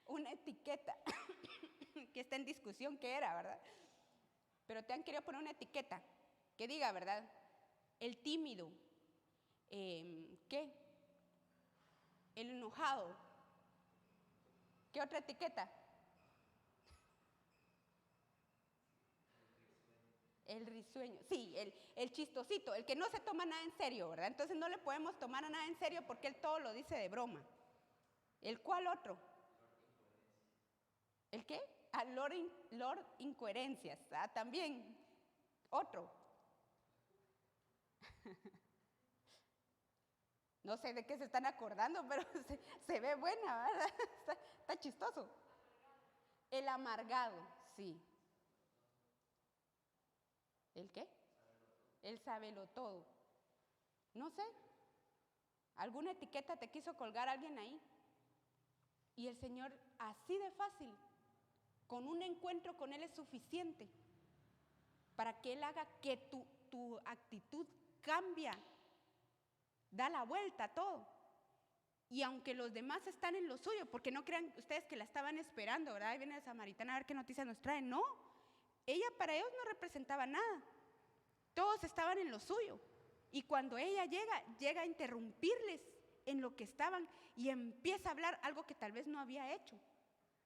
una etiqueta que está en discusión qué era, ¿verdad? Pero te han querido poner una etiqueta que diga, ¿verdad? El tímido, ¿qué? El enojado. ¿Qué otra etiqueta? El risueño, sí, el chistosito, el que no se toma nada en serio, ¿verdad? Entonces no le podemos tomar a nada en serio porque él todo lo dice de broma. ¿El cuál otro? ¿El qué? Lord Incoherencias, también. Otro. No sé de qué se están acordando, pero se ve buena, ¿verdad? Está chistoso. El amargado, sí. ¿El qué? El sábelo todo. No sé. ¿Alguna etiqueta te quiso colgar alguien ahí? Y el Señor, así de fácil, con un encuentro con Él es suficiente para que Él haga que tu actitud cambia, da la vuelta a todo. Y aunque los demás están en lo suyo, porque no crean ustedes que la estaban esperando, ¿verdad? Ahí viene la samaritana a ver qué noticias nos trae. No, ella para ellos no representaba nada. Todos estaban en lo suyo. Y cuando ella llega a interrumpirles en lo que estaban y empieza a hablar algo que tal vez no había hecho.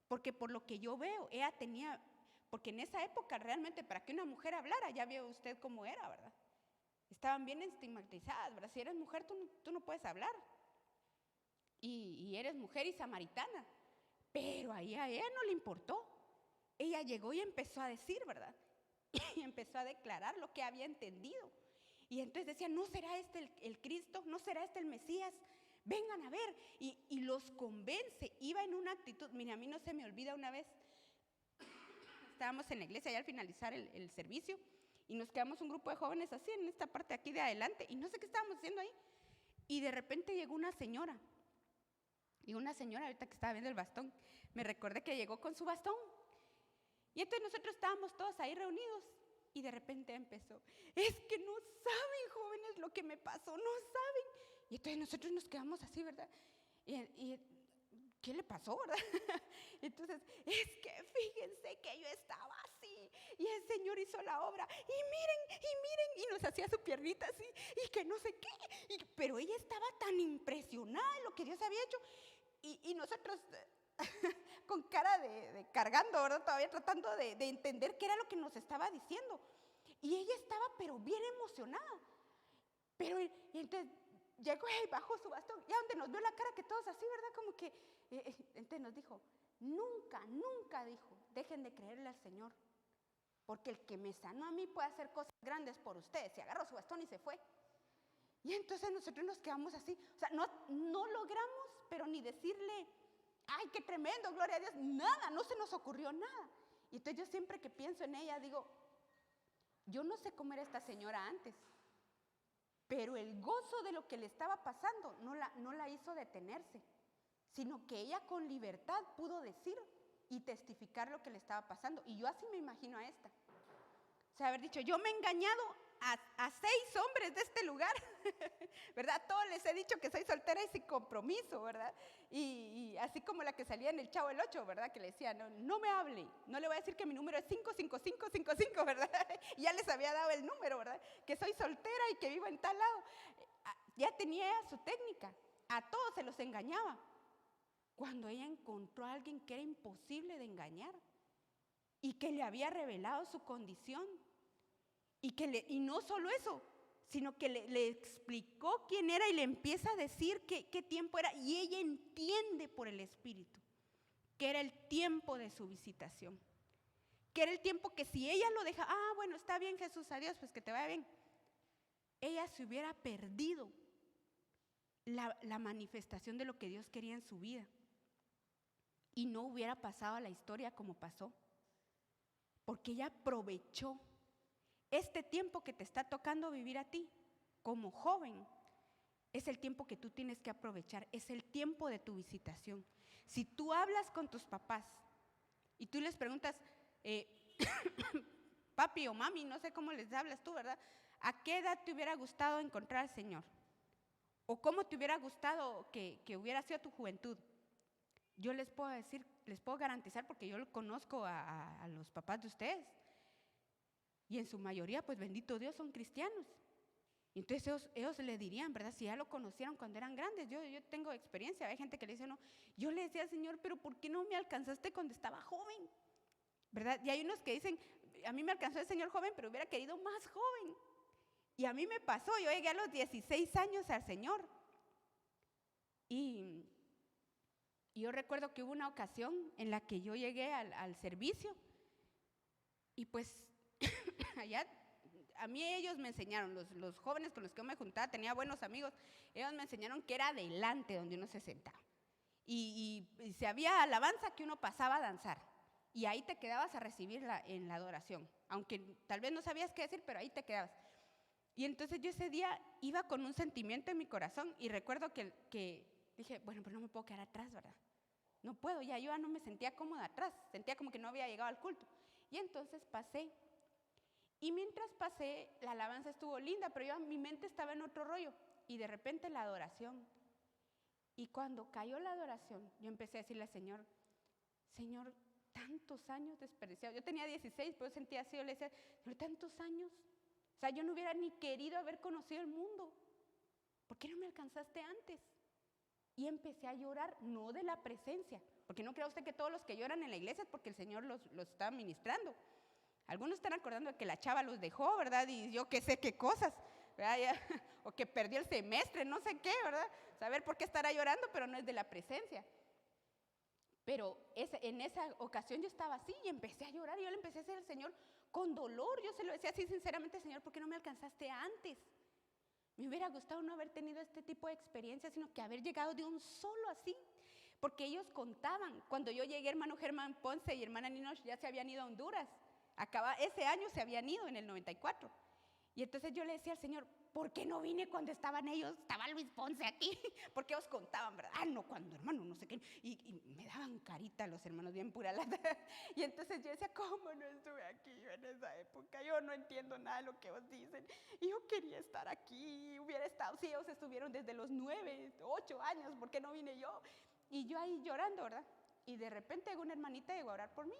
Porque por lo que yo veo, ella tenía, porque en esa época realmente para que una mujer hablara, ya vio usted cómo era, ¿verdad? Estaban bien estigmatizadas, ¿verdad? Si eres mujer, tú no puedes hablar. Y eres mujer y samaritana. Pero ahí a ella no le importó. Ella llegó y empezó a decir, ¿verdad? Y empezó a declarar lo que había entendido. Y entonces decía, ¿no será este el Cristo? ¿No será este el Mesías? Vengan a ver. Y los convence. Iba en una actitud. Mira, a mí no se me olvida una vez. Estábamos en la iglesia ya al finalizar el servicio. Y nos quedamos un grupo de jóvenes así en esta parte aquí de adelante. Y no sé qué estábamos haciendo ahí. Y de repente llegó una señora. Y una señora ahorita que estaba viendo el bastón. Me recordé que llegó con su bastón. Y entonces nosotros estábamos todos ahí reunidos. Y de repente empezó, es que no saben, jóvenes, lo que me pasó, no saben. Y entonces nosotros nos quedamos así, ¿verdad? Y ¿qué le pasó, verdad? Entonces, es que fíjense que yo estaba así y el Señor hizo la obra. Y miren, y nos hacía su piernita así y que no sé qué. Pero ella estaba tan impresionada de lo que Dios había hecho. Y nosotros con cara de cargando, ¿verdad? Todavía tratando de entender qué era lo que nos estaba diciendo. Y ella estaba pero bien emocionada. Pero y entonces llegó y bajó su bastón. Ya donde nos vio la cara que todos así, ¿verdad? Como que, entonces nos dijo, nunca dijo, dejen de creerle al Señor. Porque el que me sanó a mí puede hacer cosas grandes por ustedes. Se agarró su bastón y se fue. Y entonces nosotros nos quedamos así, o sea, no logramos, pero ni decirle, ay, qué tremendo, gloria a Dios, nada, no se nos ocurrió nada. Y entonces yo siempre que pienso en ella digo, yo no sé cómo era esta señora antes, pero el gozo de lo que le estaba pasando no la hizo detenerse, sino que ella con libertad pudo decir y testificar lo que le estaba pasando. Y yo así me imagino a esta. O sea, haber dicho, yo me he engañado a 6 hombres de este lugar, ¿verdad? Todos les he dicho que soy soltera y sin compromiso, ¿verdad? Y así como la que salía en el Chavo el 8, ¿verdad? Que le decía, no me hable, no le voy a decir que mi número es 55555, ¿verdad? Y ya les había dado el número, ¿verdad? Que soy soltera y que vivo en tal lado. Ya tenía su técnica, a todos se los engañaba. Cuando ella encontró a alguien que era imposible de engañar y que le había revelado su condición, y no solo eso, sino que le explicó quién era y le empieza a decir qué tiempo era, y ella entiende por el Espíritu que era el tiempo de su visitación, que era el tiempo que si ella lo deja, bueno, está bien Jesús, adiós, pues que te vaya bien, ella se hubiera perdido la manifestación de lo que Dios quería en su vida y no hubiera pasado a la historia como pasó, porque ella aprovechó este tiempo que te está tocando vivir a ti como joven. Es el tiempo que tú tienes que aprovechar, es el tiempo de tu visitación. Si tú hablas con tus papás y tú les preguntas, papi o mami, no sé cómo les hablas tú, ¿verdad? ¿A qué edad te hubiera gustado encontrar al Señor? ¿O cómo te hubiera gustado que hubiera sido tu juventud? Yo les puedo decir, les puedo garantizar, porque yo conozco a los papás de ustedes, y en su mayoría, pues bendito Dios, son cristianos. Y entonces ellos le dirían, ¿verdad? Si ya lo conocieron cuando eran grandes. Yo tengo experiencia, hay gente que le dice, no, yo le decía, Señor, pero ¿por qué no me alcanzaste cuando estaba joven? ¿Verdad? Y hay unos que dicen, a mí me alcanzó el Señor joven, pero hubiera querido más joven. Y a mí me pasó, yo llegué a los 16 años al Señor. Y yo recuerdo que hubo una ocasión en la que yo llegué al servicio y pues allá, a mí ellos me enseñaron, los jóvenes con los que yo me juntaba, tenía buenos amigos, ellos me enseñaron que era adelante donde uno se sentaba. Y si había alabanza, que uno pasaba a danzar. Y ahí te quedabas a recibirla en la adoración. Aunque tal vez no sabías qué decir, pero ahí te quedabas. Y entonces yo ese día iba con un sentimiento en mi corazón y recuerdo que dije, bueno, pero no me puedo quedar atrás, ¿verdad? No puedo, yo ya no me sentía cómoda atrás, sentía como que no había llegado al culto. Y entonces pasé. Y mientras pasé, la alabanza estuvo linda, pero mi mente estaba en otro rollo. Y de repente la adoración. Y cuando cayó la adoración, yo empecé a decirle al Señor, Señor, tantos años desperdiciados. Yo tenía 16, pero yo sentía así, yo le decía, Señor, tantos años. O sea, yo no hubiera ni querido haber conocido el mundo. ¿Por qué no me alcanzaste antes? Y empecé a llorar, no de la presencia, porque no crea usted que todos los que lloran en la iglesia es porque el Señor los está ministrando. Algunos están acordando de que la chava los dejó, ¿verdad? Y yo qué sé qué cosas, ¿verdad? O que perdió el semestre, no sé qué, ¿verdad? Saber por qué estará llorando, pero no es de la presencia. Pero en esa ocasión yo estaba así y empecé a llorar. Y yo le empecé a decir al Señor con dolor. Yo se lo decía así sinceramente, Señor, ¿por qué no me alcanzaste antes? Me hubiera gustado no haber tenido este tipo de experiencia, sino que haber llegado de un solo así. Porque ellos contaban, cuando yo llegué, hermano Germán Ponce y hermana Ninosh ya se habían ido a Honduras. Ese año se habían ido, en el 94. Y entonces yo le decía al Señor, ¿por qué no vine cuando estaban ellos? Estaba Luis Ponce aquí. Porque ellos contaban, ¿verdad? No, cuando hermano, no sé qué. Y me daban carita los hermanos bien pura lata. Y entonces yo decía, ¿cómo no estuve aquí yo en esa época? Yo no entiendo nada de lo que os dicen. Y yo quería estar aquí. Hubiera estado, si ellos estuvieron desde los 9, 8 años, ¿por qué no vine yo? Y yo ahí llorando, ¿verdad? Y de repente una hermanita llegó a orar por mí.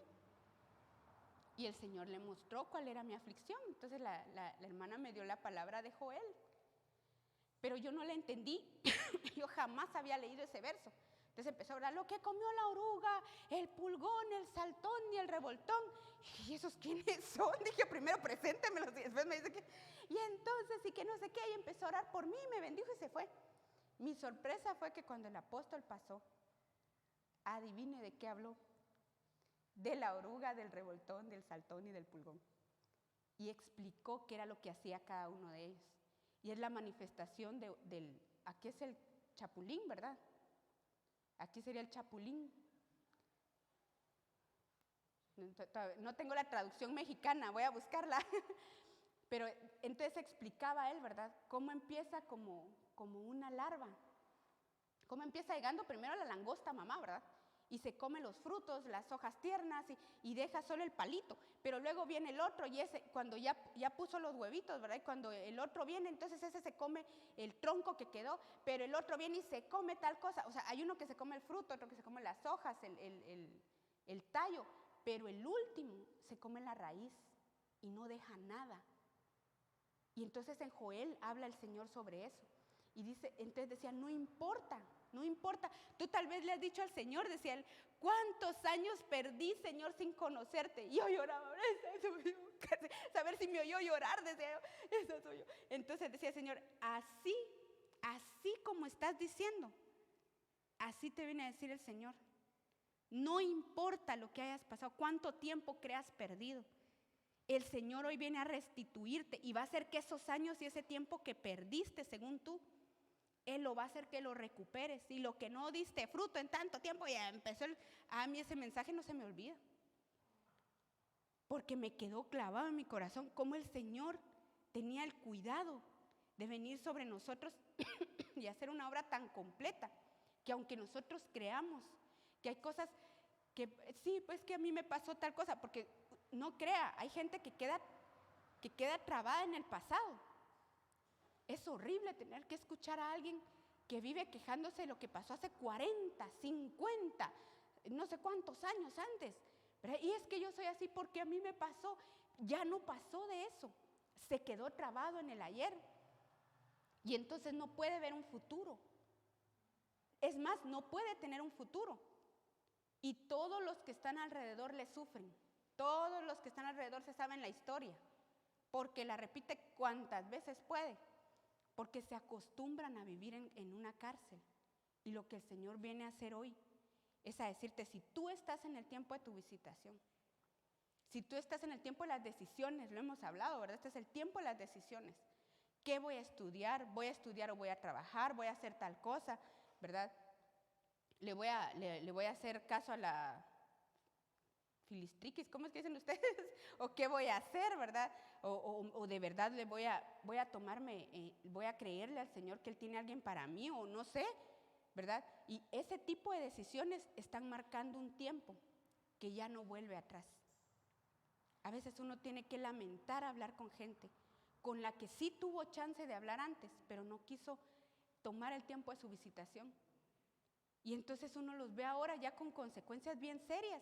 Y el Señor le mostró cuál era mi aflicción. Entonces la hermana me dio la palabra de Joel. Pero yo no la entendí. Yo jamás había leído ese verso. Entonces empezó a hablar, lo que comió la oruga, el pulgón, el saltón y el revoltón. ¿Y esos quiénes son? Dije, primero preséntemelos y después me dice que... Y entonces, y que no sé qué, y empezó a orar por mí, me bendijo y se fue. Mi sorpresa fue que cuando el apóstol pasó, adivine de qué habló. De la oruga, del revoltón, del saltón y del pulgón. Y explicó qué era lo que hacía cada uno de ellos. Y es la manifestación aquí es el chapulín, ¿verdad? Aquí sería el chapulín. No tengo la traducción mexicana, voy a buscarla. Pero entonces explicaba él, ¿verdad? Cómo empieza como una larva. Cómo empieza llegando primero la langosta mamá, ¿verdad? Y se come los frutos, las hojas tiernas y deja solo el palito. Pero luego viene el otro y ese, cuando ya puso los huevitos, ¿verdad? Y cuando el otro viene, entonces ese se come el tronco que quedó, pero el otro viene y se come tal cosa. O sea, hay uno que se come el fruto, otro que se come las hojas, el tallo, pero el último se come la raíz y no deja nada. Y entonces en Joel habla el Señor sobre eso. Y dice, entonces decía, no importa. Tú tal vez le has dicho al Señor, decía él, ¿cuántos años perdí, Señor, sin conocerte? Y yo lloraba, saber si me oyó llorar, decía yo, eso soy yo. Entonces decía el Señor, así como estás diciendo, así te viene a decir el Señor. No importa lo que hayas pasado, cuánto tiempo creas perdido. El Señor hoy viene a restituirte y va a hacer que esos años y ese tiempo que perdiste, según tú, Él lo va a hacer que lo recuperes. Y lo que no diste fruto en tanto tiempo, ya empezó a mí ese mensaje no se me olvida. Porque me quedó clavado en mi corazón cómo el Señor tenía el cuidado de venir sobre nosotros y hacer una obra tan completa, que aunque nosotros creamos que hay cosas que, sí, pues que a mí me pasó tal cosa, porque no crea, hay gente que queda trabada en el pasado. Es horrible tener que escuchar a alguien que vive quejándose de lo que pasó hace 40, 50, no sé cuántos años antes. ¿Verdad? Y es que yo soy así porque a mí me pasó. Ya no pasó de eso. Se quedó trabado en el ayer. Y entonces no puede ver un futuro. Es más, no puede tener un futuro. Y todos los que están alrededor le sufren. Todos los que están alrededor se saben la historia. Porque la repite cuantas veces puede. Porque se acostumbran a vivir en una cárcel. Y lo que el Señor viene a hacer hoy es a decirte, si tú estás en el tiempo de tu visitación, si tú estás en el tiempo de las decisiones, lo hemos hablado, ¿verdad? Este es el tiempo de las decisiones. ¿Qué voy a estudiar? ¿Voy a estudiar o voy a trabajar? ¿Voy a hacer tal cosa? ¿Verdad? Le voy a hacer caso a la filistriquis, ¿cómo es que dicen ustedes? ¿O qué voy a hacer, verdad? O de verdad voy a tomarme, voy a creerle al Señor que Él tiene a alguien para mí, o no sé, ¿verdad? Y ese tipo de decisiones están marcando un tiempo que ya no vuelve atrás. A veces uno tiene que lamentar hablar con gente con la que sí tuvo chance de hablar antes, pero no quiso tomar el tiempo de su visitación. Y entonces uno los ve ahora ya con consecuencias bien serias.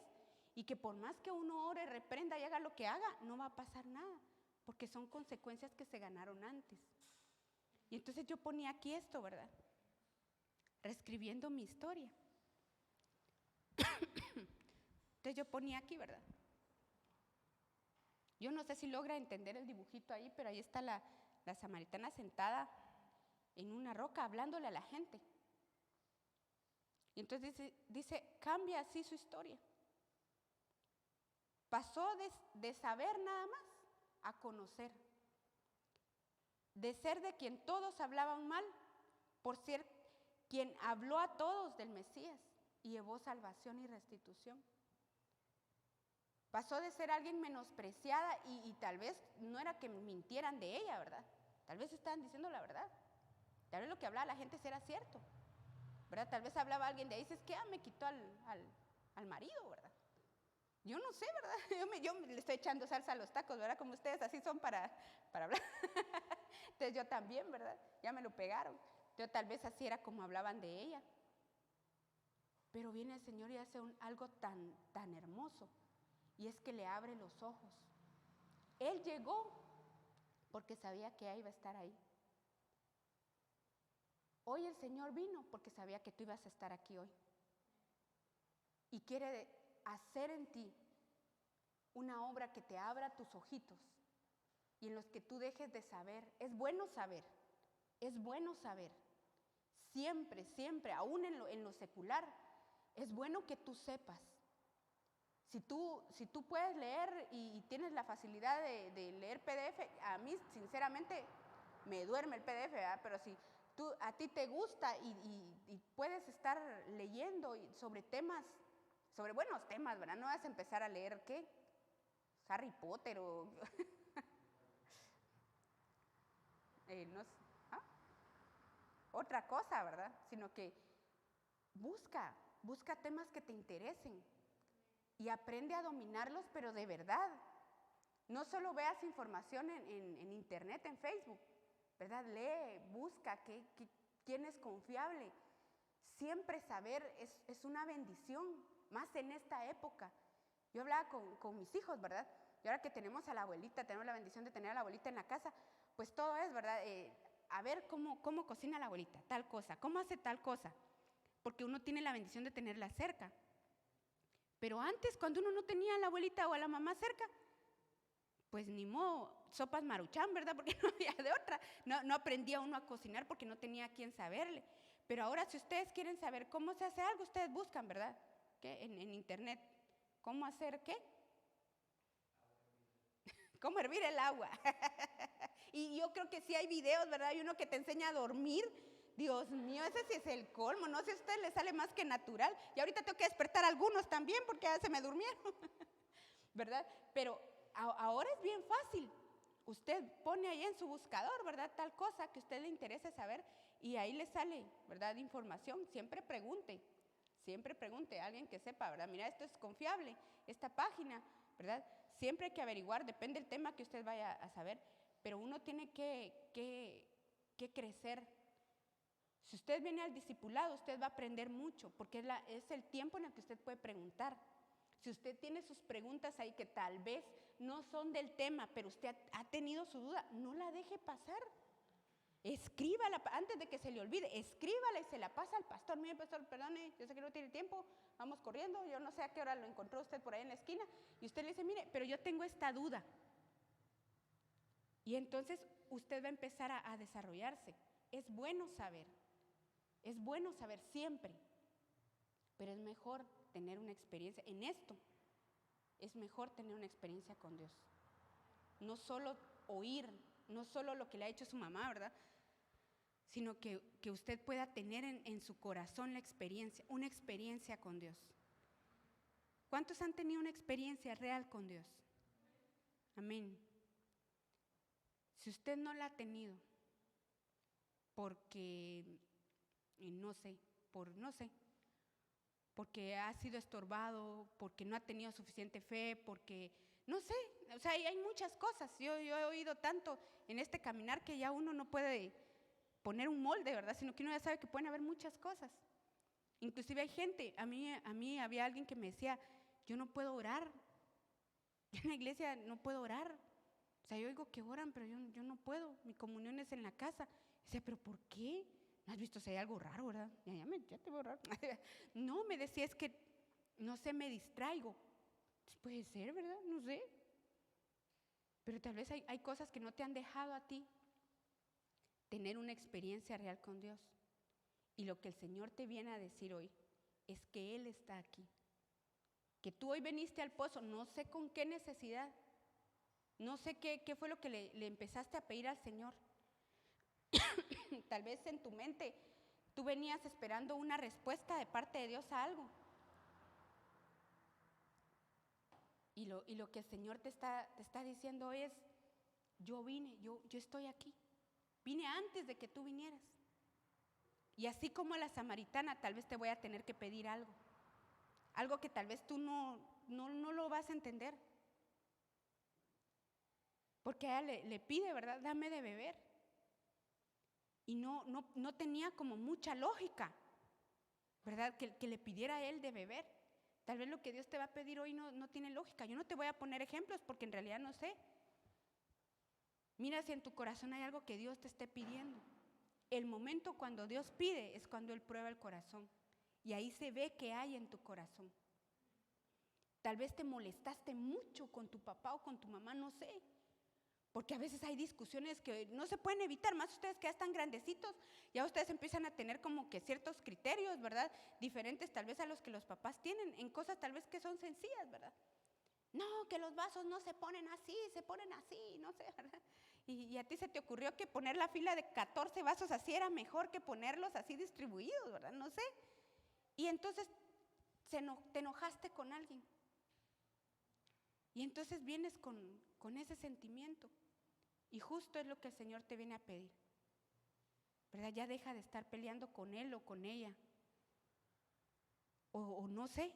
Y que por más que uno ore, reprenda y haga lo que haga, no va a pasar nada, porque son consecuencias que se ganaron antes. Y entonces yo ponía aquí esto, ¿verdad? Reescribiendo mi historia. Entonces yo ponía aquí, ¿verdad? Yo no sé si logra entender el dibujito ahí, pero ahí está la samaritana sentada en una roca hablándole a la gente. Y entonces dice, cambia así su historia. Pasó de saber nada más a conocer. De ser de quien todos hablaban mal, por ser quien habló a todos del Mesías y llevó salvación y restitución. Pasó de ser alguien menospreciada y tal vez no era que mintieran de ella, ¿verdad? Tal vez estaban diciendo la verdad. Tal vez lo que hablaba la gente era cierto, ¿verdad? Tal vez hablaba alguien de ahí, dices que me quitó al marido, ¿verdad? Yo no sé, ¿verdad? Yo le estoy echando salsa a los tacos, ¿verdad? Como ustedes así son para hablar. Entonces yo también, ¿verdad? Ya me lo pegaron. Yo tal vez así era como hablaban de ella. Pero viene el Señor y hace algo tan hermoso. Y es que le abre los ojos. Él llegó porque sabía que ella iba a estar ahí. Hoy el Señor vino porque sabía que tú ibas a estar aquí hoy. Y quiere hacer en ti una obra que te abra tus ojitos y en los que tú dejes de saber. Es bueno saber, siempre, siempre, aún en lo secular, es bueno que tú sepas. Si tú puedes leer y tienes la facilidad de leer PDF, a mí sinceramente me duerme el PDF, ¿verdad? Pero si a ti te gusta y puedes estar leyendo sobre temas, sobre buenos temas, ¿verdad? No vas a empezar a leer, ¿qué? Harry Potter o no sé, ¿ah? Otra cosa, ¿verdad? Sino que busca temas que te interesen y aprende a dominarlos, pero de verdad. No solo veas información en internet, en Facebook, ¿verdad? Lee, busca quién es confiable. Siempre saber es una bendición, más en esta época. Yo hablaba con mis hijos, ¿verdad? Y ahora que tenemos a la abuelita, tenemos la bendición de tener a la abuelita en la casa, pues todo es, ¿verdad? A ver cómo cocina la abuelita, tal cosa, cómo hace tal cosa, porque uno tiene la bendición de tenerla cerca. Pero antes, cuando uno no tenía a la abuelita o a la mamá cerca, pues ni modo, sopas Maruchan, ¿verdad? Porque no había de otra. No aprendía uno a cocinar porque no tenía a quien saberle. Pero ahora, si ustedes quieren saber cómo se hace algo, ustedes buscan, ¿verdad? ¿Qué? En internet. ¿Cómo hacer qué? ¿Cómo hervir el agua? Y yo creo que sí hay videos, ¿verdad? Hay uno que te enseña a dormir. Dios mío, ese sí es el colmo. No sé si a usted le sale más que natural. Y ahorita tengo que despertar a algunos también porque ya se me durmieron. ¿Verdad? Pero ahora es bien fácil. Usted pone ahí en su buscador, ¿verdad? Tal cosa que a usted le interese saber y ahí le sale, ¿verdad? Información. Siempre pregunte a alguien que sepa, ¿verdad? Mira, esto es confiable, esta página, ¿verdad? Siempre hay que averiguar, depende del tema que usted vaya a saber, pero uno tiene que crecer. Si usted viene al discipulado, usted va a aprender mucho, porque es el tiempo en el que usted puede preguntar. Si usted tiene sus preguntas ahí que tal vez no son del tema, pero usted ha tenido su duda, no la deje pasar. Escríbala antes de que se le olvide, escríbala y se la pasa al pastor. Mire, pastor, perdone, yo sé que no tiene tiempo, vamos corriendo, yo no sé a qué hora lo encontró usted por ahí en la esquina. Y usted le dice, mire, pero yo tengo esta duda. Y entonces usted va a empezar a desarrollarse. Es bueno saber siempre, pero es mejor tener una experiencia en esto. Es mejor tener una experiencia con Dios. No solo oír, no solo lo que le ha hecho su mamá, ¿verdad? Sino que usted pueda tener en su corazón la experiencia, una experiencia con Dios. ¿Cuántos han tenido una experiencia real con Dios? Amén. Si usted no la ha tenido, porque, no sé, porque ha sido estorbado, porque no ha tenido suficiente fe, porque, no sé, o sea, hay muchas cosas. Yo he oído tanto en este caminar que ya uno no puede poner un molde, ¿verdad? Sino que uno ya sabe que pueden haber muchas cosas. Inclusive hay gente, a mí había alguien que me decía, yo no puedo orar, yo en la iglesia no puedo orar. O sea, yo oigo que oran, pero yo no puedo, mi comunión es en la casa. Decía, ¿pero por qué? ¿No has visto si hay algo raro, verdad? Ya te veo raro. No, me decía, es que, no sé, me distraigo. Puede ser, ¿verdad? No sé. Pero tal vez hay cosas que no te han dejado a ti tener una experiencia real con Dios. Y lo que el Señor te viene a decir hoy es que Él está aquí. Que tú hoy viniste al pozo, no sé con qué necesidad, no sé qué fue lo que le empezaste a pedir al Señor. Tal vez en tu mente tú venías esperando una respuesta de parte de Dios a algo. Y lo que el Señor te está diciendo es, yo vine, yo estoy aquí. Vine antes de que tú vinieras. Y así como a la samaritana, tal vez te voy a tener que pedir algo. Algo que tal vez tú no lo vas a entender. Porque a ella le pide, ¿verdad? Dame de beber. Y no tenía como mucha lógica, ¿verdad? Que le pidiera a él de beber. Tal vez lo que Dios te va a pedir hoy no tiene lógica. Yo no te voy a poner ejemplos porque en realidad no sé. Mira si en tu corazón hay algo que Dios te esté pidiendo. El momento cuando Dios pide es cuando Él prueba el corazón. Y ahí se ve qué hay en tu corazón. Tal vez te molestaste mucho con tu papá o con tu mamá, no sé. Porque a veces hay discusiones que no se pueden evitar, más ustedes que ya están grandecitos, ya ustedes empiezan a tener como que ciertos criterios, ¿verdad? Diferentes tal vez a los que los papás tienen, en cosas tal vez que son sencillas, ¿verdad? No, que los vasos no se ponen así, no sé, ¿verdad? Y a ti se te ocurrió que poner la fila de 14 vasos así era mejor que ponerlos así distribuidos, ¿verdad? No sé. Y entonces te enojaste con alguien. Y entonces vienes con ese sentimiento. Y justo es lo que el Señor te viene a pedir, ¿verdad? Ya deja de estar peleando con él o con ella. O no sé.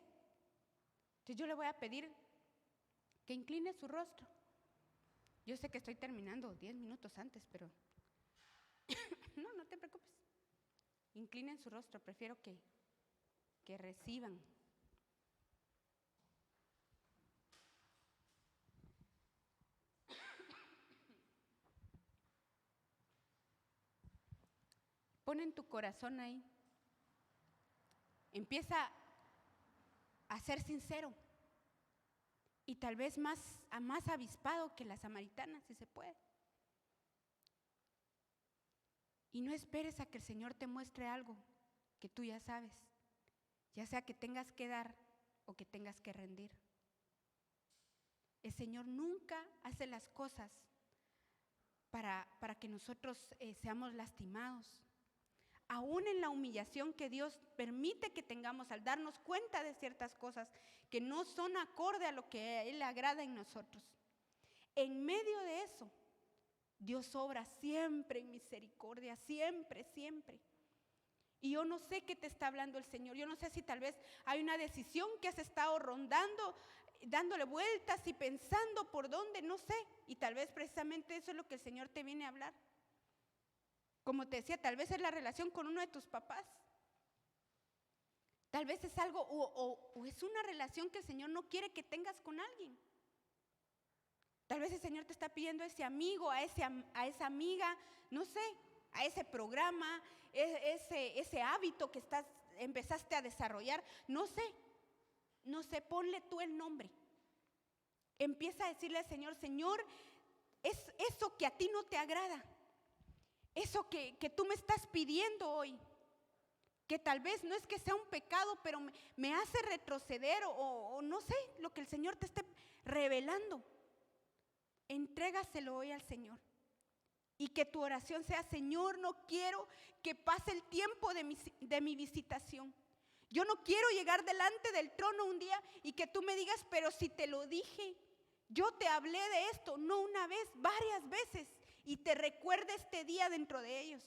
Entonces yo le voy a pedir que incline su rostro. Yo sé que estoy terminando 10 minutos antes, pero no te preocupes. Inclinen su rostro, prefiero que reciban. Pon en tu corazón ahí. Empieza a ser sincero. Y tal vez más avispado que la samaritana, si se puede. Y no esperes a que el Señor te muestre algo que tú ya sabes. Ya sea que tengas que dar o que tengas que rendir. El Señor nunca hace las cosas para que nosotros seamos lastimados. Aún en la humillación que Dios permite que tengamos al darnos cuenta de ciertas cosas que no son acorde a lo que a Él le agrada en nosotros. En medio de eso, Dios obra siempre en misericordia, siempre, siempre. Y yo no sé qué te está hablando el Señor. Yo no sé si tal vez hay una decisión que has estado rondando, dándole vueltas y pensando por dónde, no sé. Y tal vez precisamente eso es lo que el Señor te viene a hablar. Como te decía, tal vez es la relación con uno de tus papás. Tal vez es algo o es una relación que el Señor no quiere que tengas con alguien. Tal vez el Señor te está pidiendo a ese amigo, a esa amiga, no sé, a ese programa, ese hábito que empezaste a desarrollar. No sé, ponle tú el nombre. Empieza a decirle al Señor, Señor, es eso que a ti no te agrada. Eso que tú me estás pidiendo hoy, que tal vez no es que sea un pecado, pero me hace retroceder o no sé, lo que el Señor te esté revelando. Entrégaselo hoy al Señor. Y que tu oración sea, Señor, no quiero que pase el tiempo de mi visitación. Yo no quiero llegar delante del trono un día y que tú me digas, pero si te lo dije, yo te hablé de esto, no una vez, varias veces. Y te recuerde este día dentro de ellos.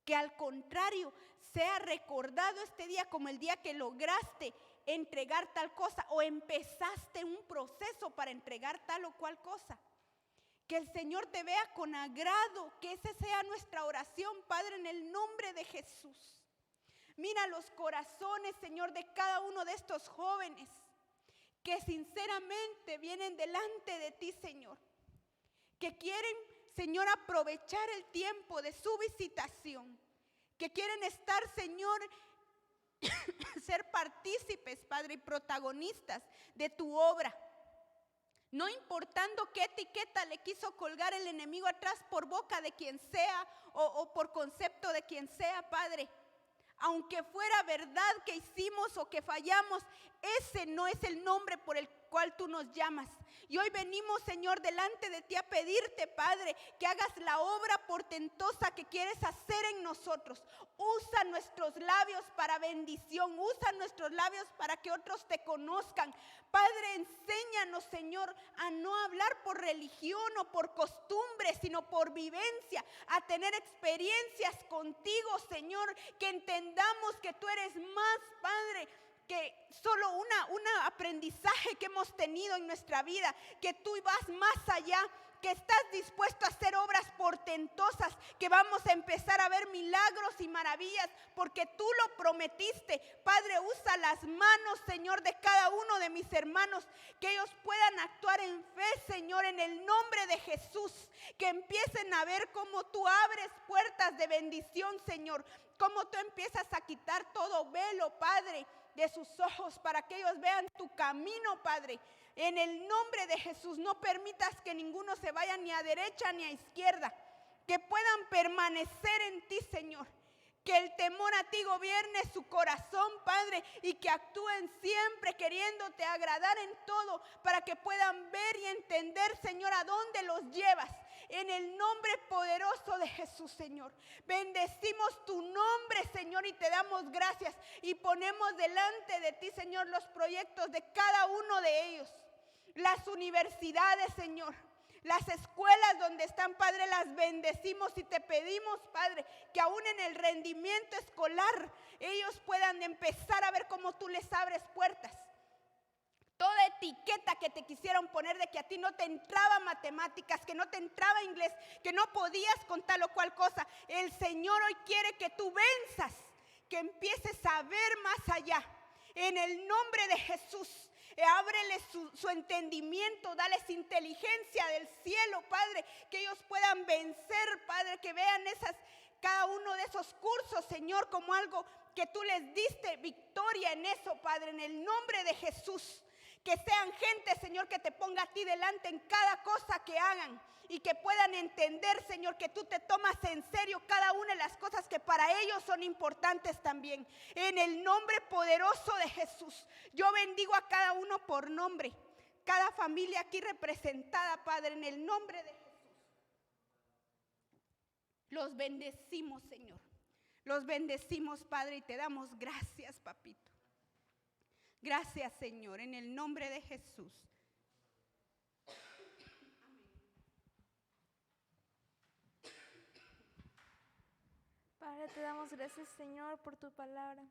Que al contrario, sea recordado este día como el día que lograste entregar tal cosa o empezaste un proceso para entregar tal o cual cosa. Que el Señor te vea con agrado, que esa sea nuestra oración, Padre, en el nombre de Jesús. Mira los corazones, Señor, de cada uno de estos jóvenes que sinceramente vienen delante de ti, Señor. Que quieren, Señor, aprovechar el tiempo de su visitación, que quieren estar, Señor, ser partícipes, Padre, y protagonistas de tu obra. No importando qué etiqueta le quiso colgar el enemigo atrás por boca de quien sea o por concepto de quien sea, Padre. Aunque fuera verdad que hicimos o que fallamos, ese no es el nombre por el cual tú nos llamas. Y hoy venimos, Señor, delante de ti a pedirte, Padre, que hagas la obra portentosa que quieres hacer en nosotros. Usa nuestros labios para bendición, usa nuestros labios para que otros te conozcan. Padre, enséñanos, Señor, a no hablar por religión o por costumbre, sino por vivencia, a tener experiencias contigo, Señor, que entendamos que tú eres más, Padre, que solo un aprendizaje que hemos tenido en nuestra vida, que tú vas más allá, que estás dispuesto a hacer obras portentosas, que vamos a empezar a ver milagros y maravillas, porque tú lo prometiste. Padre, usa las manos, Señor, de cada uno de mis hermanos, que ellos puedan actuar en fe, Señor, en el nombre de Jesús, que empiecen a ver cómo tú abres puertas de bendición, Señor, cómo tú empiezas a quitar todo velo, Padre, de sus ojos, para que ellos vean tu camino, Padre. En el nombre de Jesús, no permitas que ninguno se vaya ni a derecha ni a izquierda, que puedan permanecer en ti, Señor. Que el temor a ti gobierne su corazón, Padre, y que actúen siempre queriéndote agradar en todo, para que puedan ver y entender, Señor, a dónde los llevas. en el nombre poderoso de Jesús, Señor. Bendecimos tu nombre, Señor, y te damos gracias. Y ponemos delante de ti, Señor, los proyectos de cada uno de ellos. Las universidades, Señor. Las escuelas donde están, Padre, las bendecimos y te pedimos, Padre, que aún en el rendimiento escolar ellos puedan empezar a ver cómo tú les abres puertas. Toda etiqueta que te quisieron poner de que a ti no te entraba matemáticas, que no te entraba inglés, que no podías con tal o cual cosa, el Señor hoy quiere que tú venzas, que empieces a ver más allá. En el nombre de Jesús. Ábrele su entendimiento, dales inteligencia del cielo, Padre, que ellos puedan vencer, Padre, que vean cada uno de esos cursos, Señor, como algo que tú les diste victoria en eso, Padre, en el nombre de Jesús. Que sean gente, Señor, que te ponga a ti delante en cada cosa que hagan y que puedan entender, Señor, que tú te tomas en serio cada una de las cosas que para ellos son importantes también. En el nombre poderoso de Jesús, yo bendigo a cada uno por nombre, cada familia aquí representada, Padre, en el nombre de Jesús. Los bendecimos, Señor. Los bendecimos, Padre, y te damos gracias, papito. Gracias, Señor, en el nombre de Jesús. Padre, te damos gracias, Señor, por tu palabra.